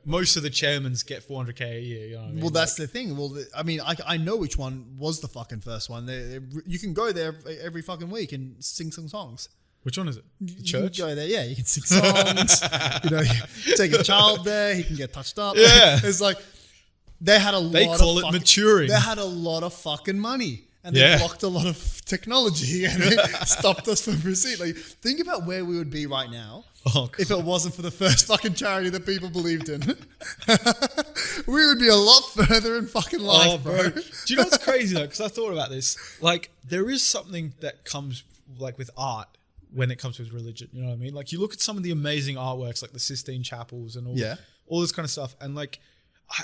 most of the chairmans get 400K a year. You know what I mean? Well, that's the thing. Well, I know which one was the fucking first one. You can go there every fucking week and sing some songs. Which one is it? The church? You go there, yeah. You can sing songs. You take a child there. He can get touched up. Yeah. It's they had a lot. They call it maturing. They had a lot of fucking money, and they blocked a lot of technology, and they stopped us from proceeding. Think about where we would be right now if it wasn't for the first fucking charity that people believed in. We would be a lot further in fucking life, bro. Do you know what's crazy though? Because I thought about this. There is something that comes with art when it comes with religion. You know what I mean? You look at some of the amazing artworks, like the Sistine Chapels and all this kind of stuff, and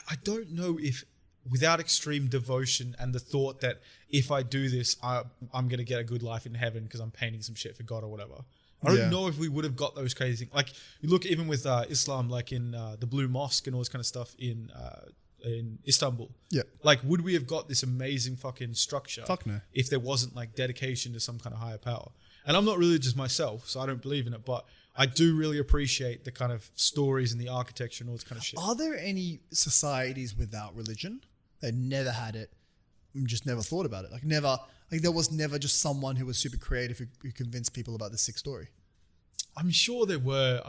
I don't know if without extreme devotion and the thought that if I do this, I'm going to get a good life in heaven because I'm painting some shit for God or whatever. I don't know if we would have got those crazy things. You look even with Islam, in the Blue Mosque and all this kind of stuff in Istanbul. Yeah. Would we have got this amazing fucking structure? Fuck no. If there wasn't dedication to some kind of higher power. And I'm not religious myself, so I don't believe in it, but I do really appreciate the kind of stories and the architecture and all this kind of shit. Are there any societies without religion that never had it, and just never thought about it? Like there was never just someone who was super creative who convinced people about the sick story. I'm sure there were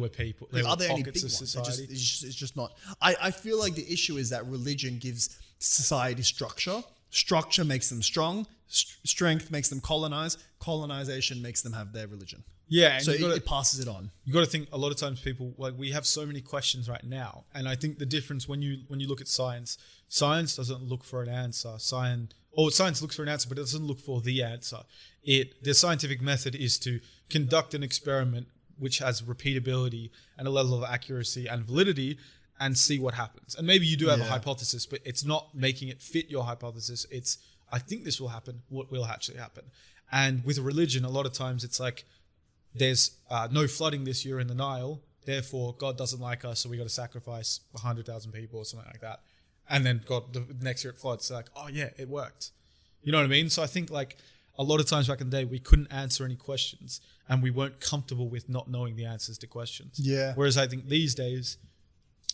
people. There Are were there any pockets big of ones? society. It's just not. I feel like the issue is that religion gives society structure. Structure makes them strong. Strength makes them colonize. Colonization makes them have their religion. Yeah, and So you gotta, it passes it on. you got to think. A lot of times, people like we have so many questions right now, and I think the difference when you look at science doesn't look for an answer. Science looks for an answer, but it doesn't look for the answer. The scientific method is to conduct an experiment which has repeatability and a level of accuracy and validity, and see what happens. And maybe you do have a hypothesis, but it's not making it fit your hypothesis. It's, I think this will happen. What will actually happen? And with religion, a lot of times it's like, there's no flooding this year in the Nile, therefore God doesn't like us, so we got to sacrifice 100,000 people or something like that. And then the next year it floods. So like, oh yeah, it worked. You know what I mean? So I think like a lot of times back in the day, we couldn't answer any questions and we weren't comfortable with not knowing the answers to questions. Yeah. Whereas I think these days,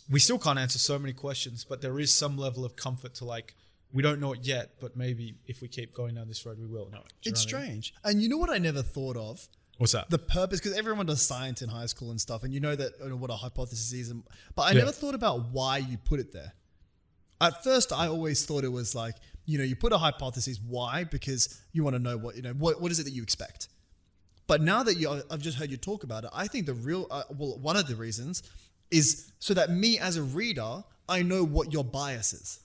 we still can't answer so many questions, but there is some level of comfort to like, we don't know it yet, but maybe if we keep going down this road, we will know it. It's strange. And you know what I never thought of? What's that? The purpose, because everyone does science in high school and stuff, and you know that what a hypothesis is. But I never thought about why you put it there. At first, I always thought it was like, you put a hypothesis. Why? Because you want to know what is it that you expect. But now that I've just heard you talk about it, I think the real, one of the reasons is so that me as a reader, I know what your bias is.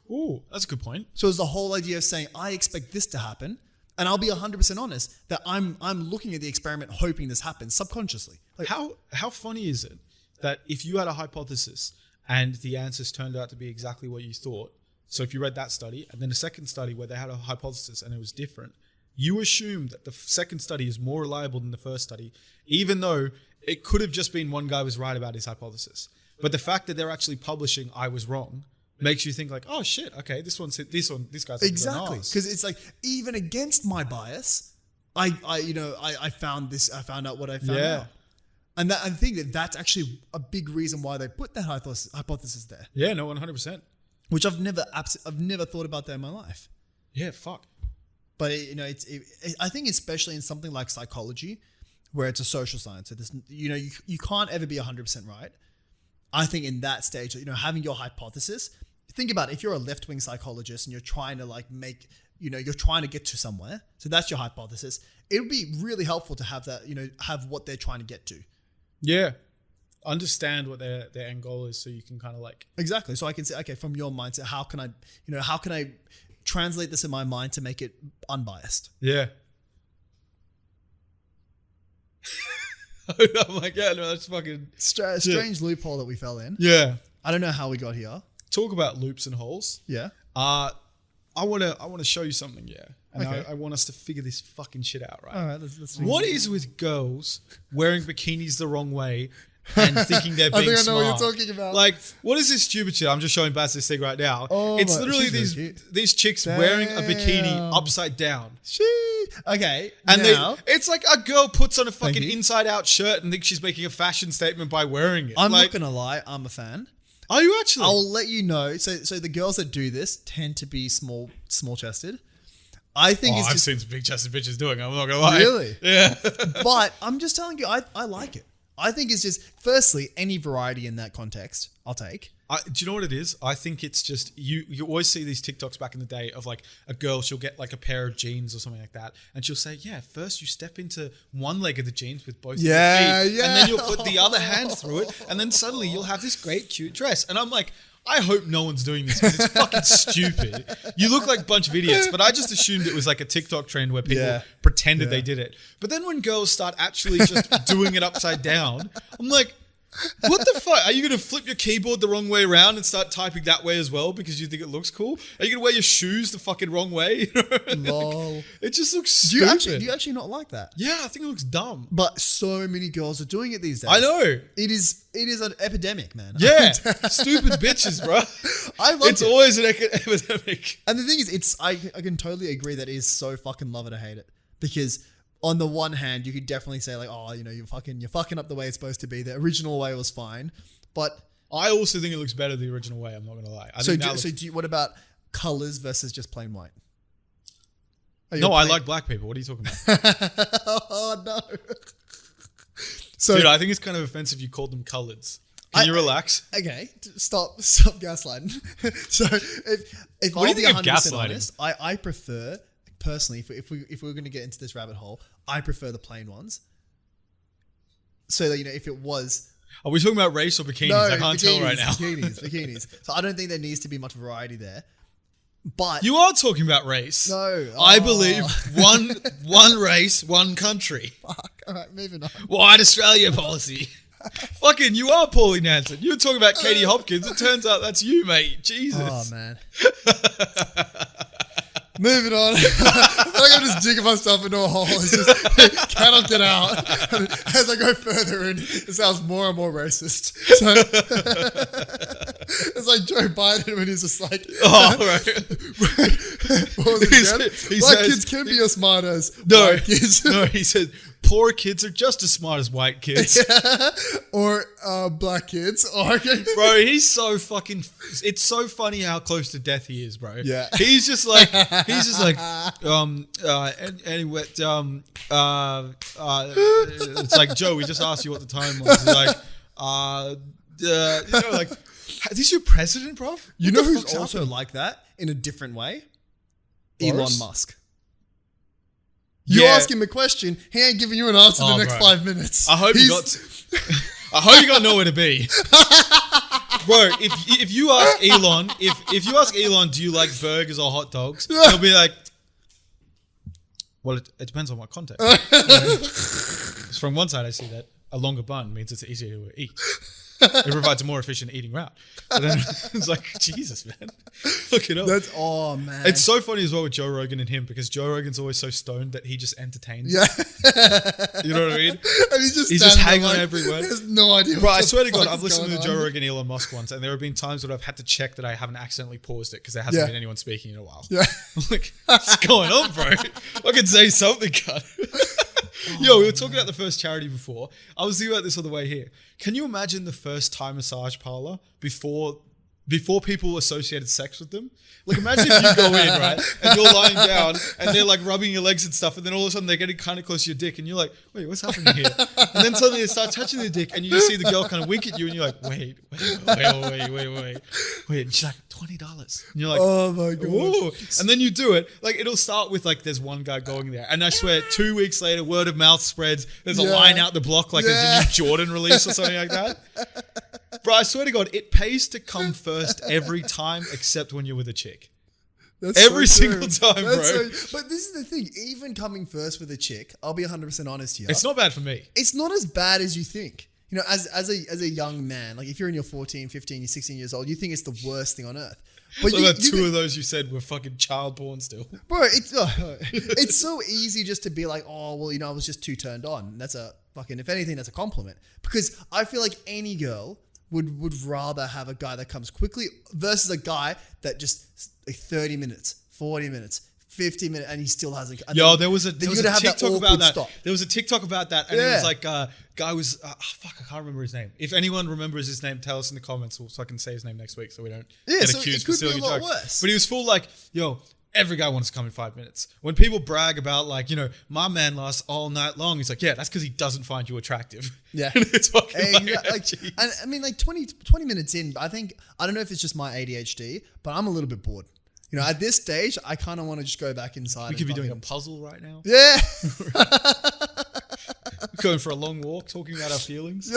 Ooh, that's a good point. So it's the whole idea of saying, I expect this to happen. And I'll be 100% honest that I'm looking at the experiment hoping this happens subconsciously. Like, How funny is it that if you had a hypothesis and the answers turned out to be exactly what you thought, so if you read that study and then a second study where they had a hypothesis and it was different, you assume that the second study is more reliable than the first study, even though it could have just been one guy was right about his hypothesis. But the fact that they're actually publishing I was wrong makes you think like, oh shit, okay, this guy's exactly, because it's like even against my bias, I found out what I found out, and I think that's actually a big reason why they put that hypothesis there. Yeah, no, 100%. Which I've never thought about that in my life. Yeah, fuck. But I think especially in something like psychology, where it's a social science, so there's, you can't ever be 100% right. I think in that stage, having your hypothesis. Think about it, if you're a left-wing psychologist and you're trying to like you're trying to get to somewhere. So that's your hypothesis. It would be really helpful to have that, have what they're trying to get to. Yeah. Understand what their end goal is so you can kind of like. Exactly. So I can say, okay, from your mindset, how can I translate this in my mind to make it unbiased? Yeah. I'm like, yeah, no, that's fucking strange loophole that we fell in. Yeah. I don't know how we got here. Talk about loops and holes. Yeah. I want to show you something, yeah. And Okay. I want us to figure this fucking shit out, right? All right, let's What is with girls wearing bikinis the wrong way and thinking they're being I think I know smart? what you're talking about. Like, what is this stupid shit? I'm just showing Bas this thing right now. Oh, it's but literally she's really cute. these chicks wearing a bikini Damn. upside down. Okay. And now, it's like a girl puts on a fucking you. inside out shirt and thinks she's making a fashion statement by wearing it. I'm like, not gonna lie, I'm a fan. are you actually? I'll let you know. So the girls that do this tend to be small chested. I think it's I've just seen some big chested bitches doing it. I'm not gonna lie. really. Yeah. But I'm just telling you, I like it. I think it's just, firstly, any variety in that context, I'll take. Do you know what it is? I think it's just you always see these TikToks back in the day of like a girl, she'll get like a pair of jeans or something like that, and she'll say, yeah, first you step into one leg of the jeans with both of your feet, and then you'll put the other hand through it, and then suddenly you'll have this great cute dress. And I'm like, I hope no one's doing this because it's fucking stupid. You look like a bunch of idiots, but I just assumed it was like a TikTok trend where people pretended they did it. But then when girls start actually just doing it upside down, I'm like, what the fuck? Are you going to flip your keyboard the wrong way around and start typing that way as well because you think it looks cool? Are you going to wear your shoes the fucking wrong way? Lol. It just looks Do stupid. you actually not like that? Yeah, I think it looks dumb. But so many girls are doing it these days. I know. It is an epidemic, man. Yeah. Stupid bitches, bro. I love It's it. always an epidemic. And the thing is, I can totally agree that it is so fucking love it or hate it. Because on the one hand, you could definitely say like, oh, you're fucking up the way it's supposed to be. The original way was fine, but I also think it looks better the original way. I'm not gonna lie. What about colors versus just plain white? No, I like black people. What are you talking about? Oh no. So, dude, I think it's kind of offensive you called them coloreds. Can you relax? Okay, stop gaslighting. So if What I'll do be you think of 100% gaslighting? honest, I prefer personally if we were going to get into this rabbit hole, I prefer the plain ones. So that if it was. Are we talking about race or bikinis? I can't tell right now. Bikinis. So I don't think there needs to be much variety there. But you are talking about race. No, I believe one race, one country. Fuck. All right, moving on. White Australia policy. Fucking, you are Paulie Nansen. You were talking about Katie Hopkins. It turns out that's you, mate. Jesus. Oh man. Moving on. I feel like I'm just digging myself into a hole. It's just cannot get out. As I go further in, it sounds more and more racist. So it's like Joe Biden when he's just like, oh, right. What was it again? Black kids can be as smart as white kids. No, he said poor kids are just as smart as white kids. Or black kids. Bro, he's so fucking. It's so funny how close to death he is, bro. Yeah. He's just like. Anyway, it's like, Joe, we just asked you what the time was. He's like, is this your president, bro? You know who's also like that in a different way? Elon Musk. You ask him a question, he ain't giving you an answer in the next 5 minutes. I hope you got nowhere to be. Bro, if you ask Elon, if you ask Elon, do you like burgers or hot dogs? He'll be like, well, it depends on what context. From one side, I see that a longer bun means it's easier to eat. It provides a more efficient eating route. But then it's like, Jesus, man. Look it up. Oh, man. It's so funny as well with Joe Rogan and him because Joe Rogan's always so stoned that he just entertains. Yeah. You know what I mean? And he's just hanging on every word. He has no idea. Bro, I swear to God, I've listened to the Joe Rogan Elon Musk once, and there have been times when I've had to check that I haven't accidentally paused it because there hasn't been anyone speaking in a while. Yeah. I'm like, what's going on, bro? I can say something, cut. Yo, we were talking about the first charity before. I was thinking about this on the way here. Can you imagine the first Thai massage parlor before people associated sex with them? Like, imagine if you go in, right, and you're lying down, and they're like rubbing your legs and stuff, and then all of a sudden they're getting kind of close to your dick, and you're like, wait, what's happening here? And then suddenly they start touching their dick, and you just see the girl kind of wink at you, and you're like, wait. And she's like, $20. And you're like, oh my God. Ooh. And then you do it. Like, it'll start with like, there's one guy going there, and I swear, 2 weeks later, word of mouth spreads. There's a line out the block, like there's a new Jordan release or something like that. Bro, I swear to God, it pays to come first every time, except when you're with a chick. That's every so single time, bro. But this is the thing. Even coming first with a chick, I'll be 100% honest here. It's not bad for me. It's not as bad as you think. As a young man, like if you're in your 14, 15, you're 16 years old, you think it's the worst thing on earth. But so two of those you said were fucking child porn still. Bro, it's so easy just to be like, oh, well, I was just too turned on. That's a fucking, if anything, that's a compliment. Because I feel like any girl would rather have a guy that comes quickly versus a guy that just like 30 minutes, 40 minutes, 50 minutes, and he still hasn't. Yo, there was a TikTok about that. There was a TikTok about that, and it was like guy was fuck, I can't remember his name. If anyone remembers his name, tell us in the comments so I can say his name next week so we don't get accused for stealing a joke. But he was full like, yo, every guy wants to come in 5 minutes. When people brag about like, my man lasts all night long, he's like, yeah, that's because he doesn't find you attractive. Yeah. It's fucking and I mean, like 20 minutes in, I don't know if it's just my ADHD, but I'm a little bit bored. At this stage, I kind of want to just go back inside. We could be doing a puzzle right now. Yeah. Going for a long walk, talking about our feelings.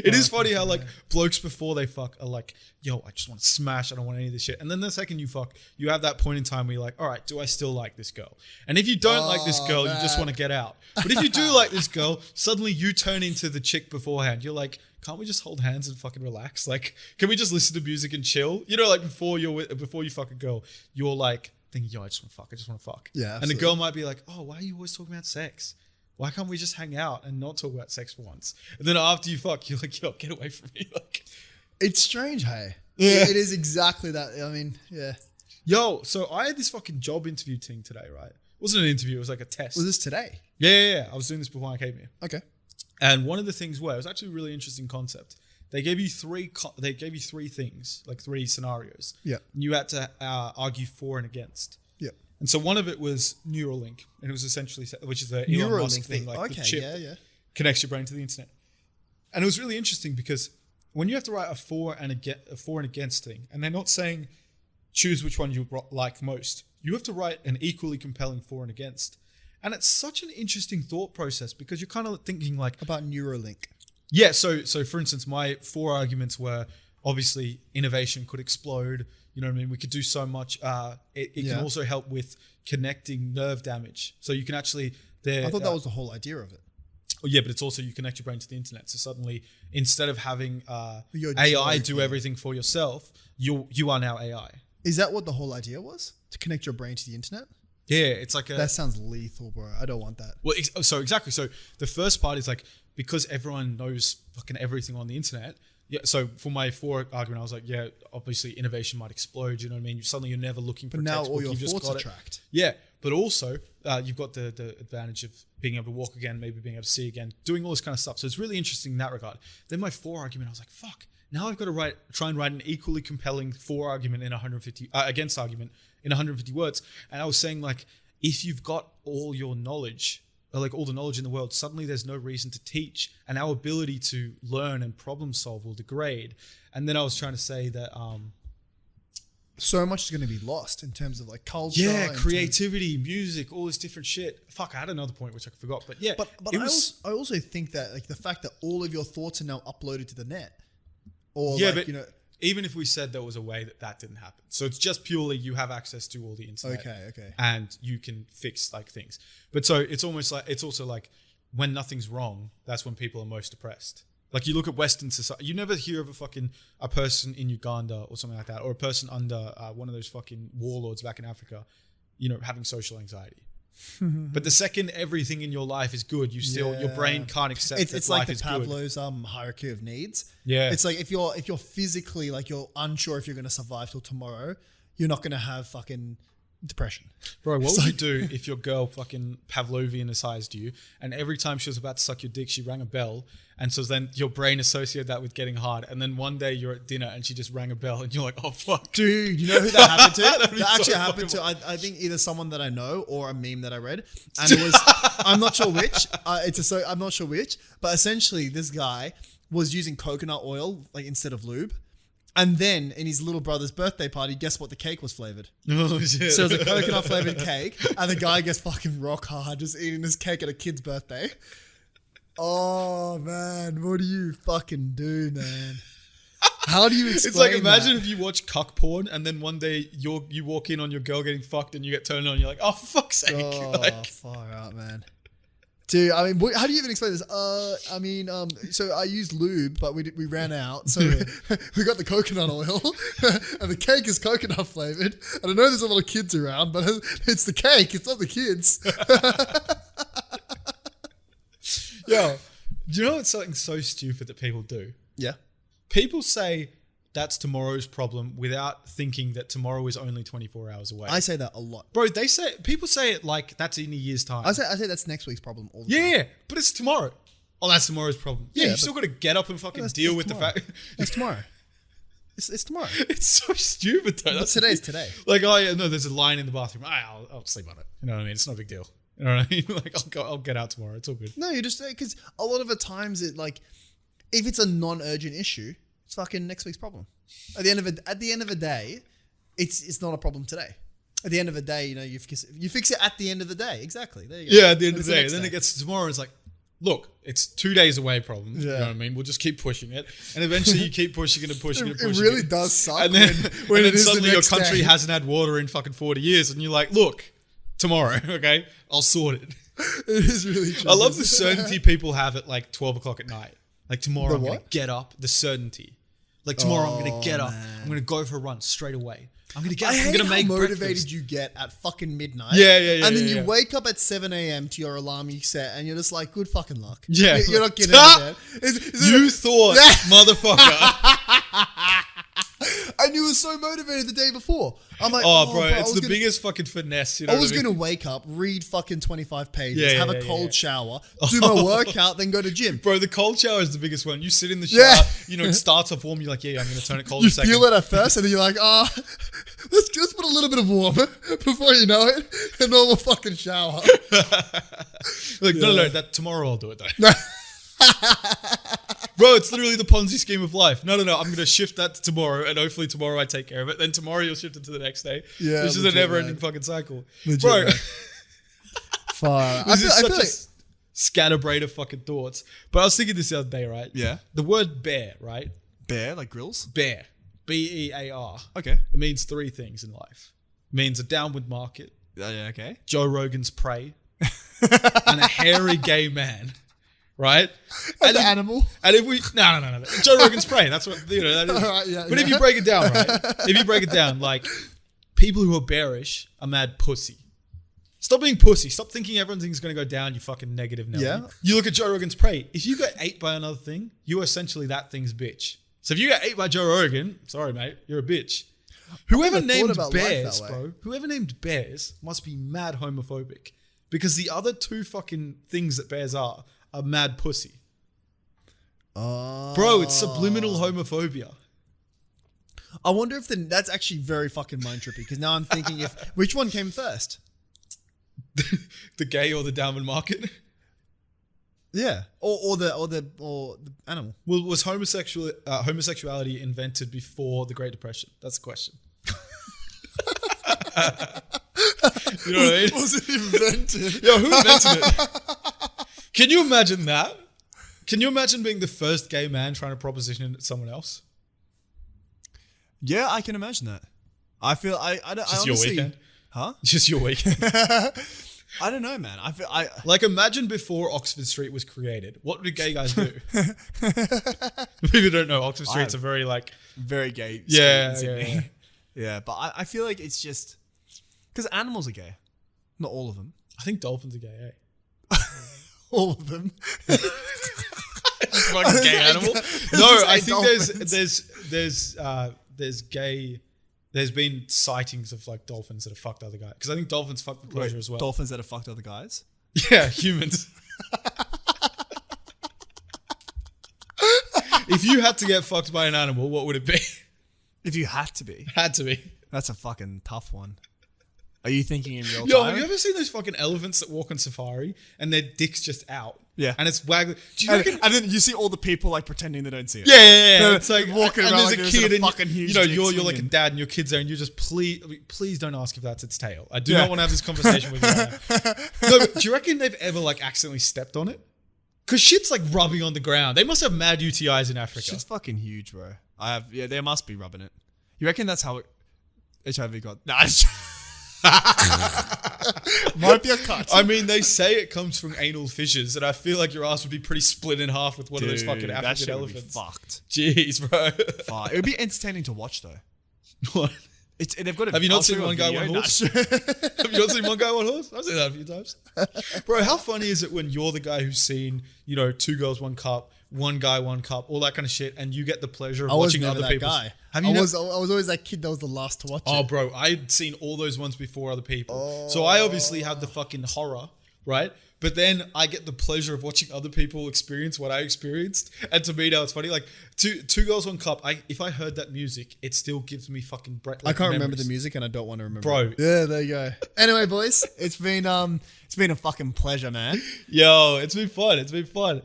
It is funny how like blokes before they fuck are like, yo, I just want to smash. I don't want any of this shit. And then the second you fuck, you have that point in time where you're like, all right, do I still like this girl? And if you don't like this girl, you just want to get out. But if you do like this girl, suddenly you turn into the chick beforehand. You're like, can't we just hold hands and fucking relax? Like, can we just listen to music and chill? Like before you fuck a girl, you're like thinking, yo, I just want to fuck. Yeah. Absolutely. And the girl might be like, oh, why are you always talking about sex? Why can't we just hang out and not talk about sex for once? And then after you fuck, you're like, yo, get away from me. Like, it's strange, hey? Yeah. It is exactly that. I mean, yeah. Yo, so I had this fucking job interview thing today, right? It wasn't an interview, it was like a test. Was this today? Yeah. I was doing this before I came here. Okay. And one of the things it was actually a really interesting concept. They gave you three things, like 3 scenarios. Yeah. And you had to argue for and against. Yeah. And so one of it was Neuralink, and it was essentially, which is the Elon Musk thing, like the chip connects your brain to the internet. And it was really interesting because when you have to write a for and against thing, and they're not saying choose which one you like most, you have to write an equally compelling for and against. And it's such an interesting thought process because you're kind of thinking like about Neuralink. Yeah, so for instance, my 4 arguments were obviously innovation could explode. You know what I mean? We could do so much. It can also help with connecting nerve damage. So you can actually... I thought that was the whole idea of it. Oh, yeah, but it's also you connect your brain to the internet. So suddenly, instead of having AI do everything for yourself, you are now AI. Is that what the whole idea was? To connect your brain to the internet? Yeah, it's like that sounds lethal, bro. I don't want that. Well, so exactly. So the first part is like, because everyone knows fucking everything on the internet. Yeah. So for my 4 argument, I was like, yeah, obviously innovation might explode. You know what I mean? Suddenly you're never looking for. But a now textbook, all your you've thoughts just are got tracked. Yeah, but also you've got the advantage of being able to walk again, maybe being able to see again, doing all this kind of stuff. So it's really interesting in that regard. Then my 4 argument, I was like, fuck. Now I've got to try and write an equally compelling 4 argument in 150 against argument in 150 words. And I was saying like, if you've got all your knowledge, or like all the knowledge in the world, suddenly there's no reason to teach, and our ability to learn and problem solve will degrade. And then I was trying to say that so much is going to be lost in terms of like culture, creativity, music, all this different shit. Fuck, I had another point which I forgot, but yeah. But I also think that like the fact that all of your thoughts are now uploaded to the net, or even if we said there was a way that didn't happen. So it's just purely you have access to all the internet. Okay. And you can fix like things. But so it's almost like, it's also like when nothing's wrong, that's when people are most depressed. Like you look at Western society, you never hear of a person in Uganda or something like that, or a person under one of those fucking warlords back in Africa, having social anxiety. But the second everything in your life is good, your brain can't accept it's like the Pavlov's hierarchy of needs. Yeah, it's like if you're physically like you're unsure if you're going to survive till tomorrow, you're not going to have fucking depression. Bro, what would you do if your girl fucking Pavlovian-sized you, and every time she was about to suck your dick, she rang a bell, and so then your brain associated that with getting hard, and then one day you're at dinner and she just rang a bell, and you're like, oh fuck, dude, you know who that happened to? That actually happened to I think either someone that I know or a meme that I read, and it was I'm not sure which. I'm not sure which, but essentially this guy was using coconut oil like instead of lube. And then in his little brother's birthday party, guess what the cake was flavored? Oh, shit. So it was a coconut flavored cake, and the guy gets fucking rock hard just eating this cake at a kid's birthday. Oh man, what do you fucking do, man? How do you explain It's like, imagine that? if you watch cuck porn and then one day you walk in on your girl getting fucked and you get turned on and you're like, oh, for fuck's sake. Oh, far out, man. Dude, I mean, how do you even explain this? So I used lube, but we ran out. So we got the coconut oil, and the cake is coconut flavored. And I know there's a lot of kids around, but it's the cake. It's not the kids. Yo, do you know what's something so stupid that people do? Yeah. People say that's tomorrow's problem without thinking that tomorrow is only 24 hours away. I say that a lot. Bro, people say it like that's in a year's time. I say that's next week's problem all the time. Yeah, but it's tomorrow. Oh, that's tomorrow's problem. Yeah, you've still got to get up and fucking deal with tomorrow. the fact. It's tomorrow. It's tomorrow. It's so stupid though. But today's today. Like, oh yeah, no, there's a line in the bathroom. I'll sleep on it. You know what I mean? It's no big deal. You know what I mean? Like, I'll get out tomorrow. It's all good. No, you just because a lot of the times it like, if it's a non-urgent issue, it's fucking next week's problem. At the end of the day, it's not a problem today. At the end of the day, you fix it at the end of the day. Exactly. There you go. Yeah, at the end of the day. And then it gets to tomorrow. It's like, look, it's 2 days away problem. Yeah. You know what I mean? We'll just keep pushing it. And eventually you keep pushing it and pushing it and pushing it. It really does suck. And then, suddenly your country hasn't had water in fucking 40 years. And you're like, look, tomorrow, okay? I'll sort it. It is really true. I love the certainty people have at like 12 o'clock at night. Like tomorrow I'm going to get up. The certainty. Like tomorrow I'm going to get up. Man. I'm going to go for a run straight away. I'm going to get up. I'm going to make motivated breakfast. You get at fucking midnight. Yeah. And then you wake up at 7 a.m. to your alarm you set and you're just like, good fucking luck. Yeah. You're not getting out of bed. You thought, motherfucker. And you were so motivated the day before. I'm like, bro, it's the biggest fucking finesse. You know I was what I mean? going to wake up, read fucking 25 pages, Yeah, have yeah, a yeah, cold yeah. shower, do my workout, then go to gym. Bro, the cold shower is the biggest one. You sit in the shower, Yeah. you know, it starts off warm. You're like, yeah, I'm going to turn it cold You in a second. feel it at first, and then you're like, let's put a little bit of warm before you know it. A normal fucking shower. Like, no, that tomorrow I'll do it though. Bro, it's literally the Ponzi scheme of life. No, I'm going to shift that to tomorrow, and hopefully tomorrow I take care of it. Then tomorrow you'll shift it to the next day. Yeah, This is a legit, never-ending man. fucking cycle. Legit, Bro, man. Fire. I this feel, is I such feel a like, scatterbrain of fucking thoughts. But I was thinking this the other day, right? Yeah. The word bear, right? bear, like grills. Bear. B-E-A-R. Okay. It means three things in life. It means a downward market, Yeah, okay. Joe Rogan's prey, and a hairy gay man. Right? An animal. And if we no. Joe Rogan's prey. That's what that is. Alright, yeah, But if yeah. you break it down, right? If you break it down, like people who are bearish are mad pussy. Stop being pussy. Stop thinking everything's going to go down. You fucking negative Nelly. Yeah. You look at Joe Rogan's prey. If you get ate by another thing, you're essentially that thing's bitch. So if you get ate by Joe Rogan, sorry mate, you're a bitch. Whoever never thought named about life bears, that way. bro, whoever named bears must be mad homophobic. Because the other two fucking things that bears are mad pussy. Bro, it's subliminal homophobia. I wonder if that's actually very fucking mind trippy, because now I'm thinking which one came first? The gay or the downward market? Yeah. Or the animal. Well, was homosexuality invented before the Great Depression? That's the question. You know what I mean? Was it invented? Yo, who invented it? Can you imagine that? Can you imagine being the first gay man trying to proposition someone else? Yeah, I can imagine that. I feel I Just honestly, your weekend? Huh? Just your weekend. I don't know, man. Like, imagine before Oxford Street was created. What did gay guys do? People don't know. Oxford Street's a very, like... very gay. Yeah, street in Sydney. yeah. Yeah, but I feel like it's just... Because animals are gay. Not all of them. I think dolphins are gay, eh? All of them. Fucking gay animal. No, I think there's gay... There's been sightings of like dolphins that have fucked other guys. Because I think dolphins fuck the pleasure as well. Dolphins that have fucked other guys? Yeah, humans. If you had to get fucked by an animal, what would it be? If you had to be. Had to be. That's a fucking tough one. Are you thinking in real Yo, time? have you ever seen those fucking elephants that walk on safari and their dick's just out? Yeah. And it's waggling. Do you reckon? And then you see all the people like pretending they don't see it. Yeah. No, It's like walking and around there's like a there's kid a and fucking huge you know dick you're like a swinging. dad and your kids there and you're just please don't ask if that's its tail. I do Yeah. not want to have this conversation with you right now. No, but do you reckon they've ever like accidentally stepped on it? Because shit's like rubbing on the ground. They must have mad UTIs in Africa. Shit's fucking huge, bro. They must be rubbing it. You reckon that's how HIV got? Nah, might be a cut. I mean, they say it comes from anal fissures, and I feel like your ass would be pretty split in half with one of those fucking that African shit would be elephants. fucked. Jeez, bro. Fuck. It would be entertaining to watch though. What? They've got. Have you I'll not show seen you a One Guy, video. One Nah, Horse? Have you not seen One Guy, One Horse? I've seen that a few times. Bro, how funny is it when you're the guy who's seen, Two Girls, One Cup, One Guy, One Cup, all that kind of shit, and you get the pleasure of I was watching never other that people. guy. Have I you was always that kid that was the last to watch Oh, it. bro, I'd seen all those ones before other people. So I obviously have the fucking horror, right? But then I get the pleasure of watching other people experience what I experienced. And to me now, it's funny. Like, Two Girls, One Cup, if I heard that music, it still gives me fucking breath. I can't remember the music and I don't want to remember. Bro. It. Yeah, there you go. Anyway, boys, it's been a fucking pleasure, man. Yo, it's been fun. It's been fun.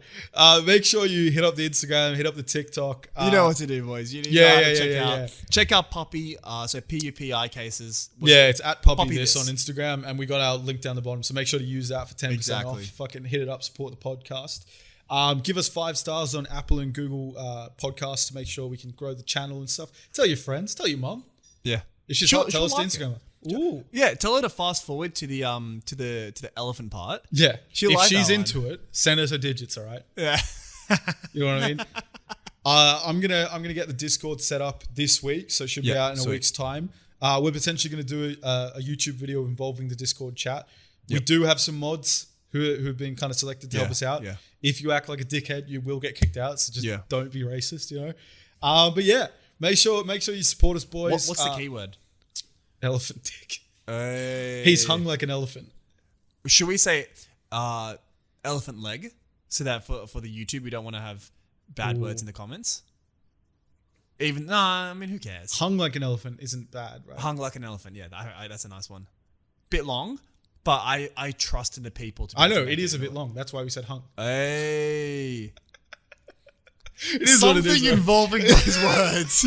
Make sure you hit up the Instagram, hit up the TikTok. You know what to do, boys. You know yeah, how yeah, to check yeah, out. yeah. Check out Puppy. So PUPI cases. Yeah, it's at Puppy Puppy This This. on Instagram, and we got our link down the bottom. So make sure to use that for 10% Exactly. off. Fucking hit it up, support the podcast. Give us 5 stars on Apple and Google podcasts to make sure we can grow the channel and stuff. Tell your friends, tell your mom. Yeah. If she's She'll- hot, tell us she'll to like Instagram. Ooh. Yeah, tell her to fast forward to the elephant part. Yeah. She'll if like she's that into it, send us her digits, all right? Yeah. You know what I mean? I'm gonna get the Discord set up this week, so it should be Yeah, out in a sweet. week's time. We're potentially gonna do a YouTube video involving the Discord chat. We do have some mods who have been kind of selected to help us out. yeah. If you act like a dickhead, you will get kicked out. So just Yeah. don't be racist, you know. But yeah, Make sure you support us, boys. What's the keyword? Elephant dick. Hey. He's hung like an elephant. Should we say elephant leg? So that for the YouTube, we don't want to have bad words in the comments. I mean, who cares? Hung like an elephant isn't bad, right? Hung like an elephant. Yeah, that's a nice one. Bit long, but I trust in the people to. I know it is a bit long. That's why we said hung. Hey. It is something what it is, involving those words.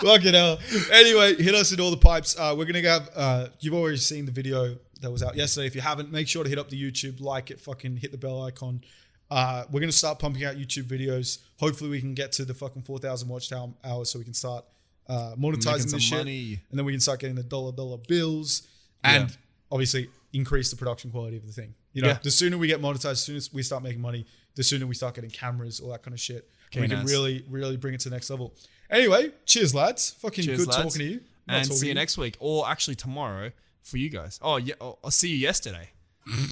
Fucking hell. Anyway, hit us in all the pipes. We're gonna have. You've already seen the video that was out yesterday. If you haven't, make sure to hit up the YouTube, like it, fucking hit the bell icon. We're gonna start pumping out YouTube videos. Hopefully, we can get to the fucking 4,000 watch hours, so we can start monetizing this shit, money. and then we can start getting the dollar bills, and obviously increase the production quality of the thing. You know, the sooner we get monetized, as soon as we start making money, the sooner we start getting cameras, all that kind of shit. We can really, really bring it to the next level. Anyway, cheers, lads. Fucking good talking to you. And see you next week, or actually tomorrow for you guys. Oh yeah, I'll see you yesterday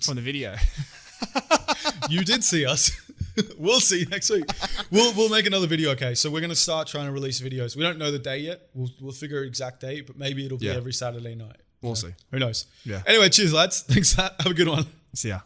from the video. You did see us. We'll see you next week. We'll make another video. Okay, so we're gonna start trying to release videos. We don't know the day yet. We'll figure an exact date, but maybe it'll be every Saturday night. We'll see. Who knows? Yeah. Anyway, cheers, lads. Thanks. Have a good one. See ya.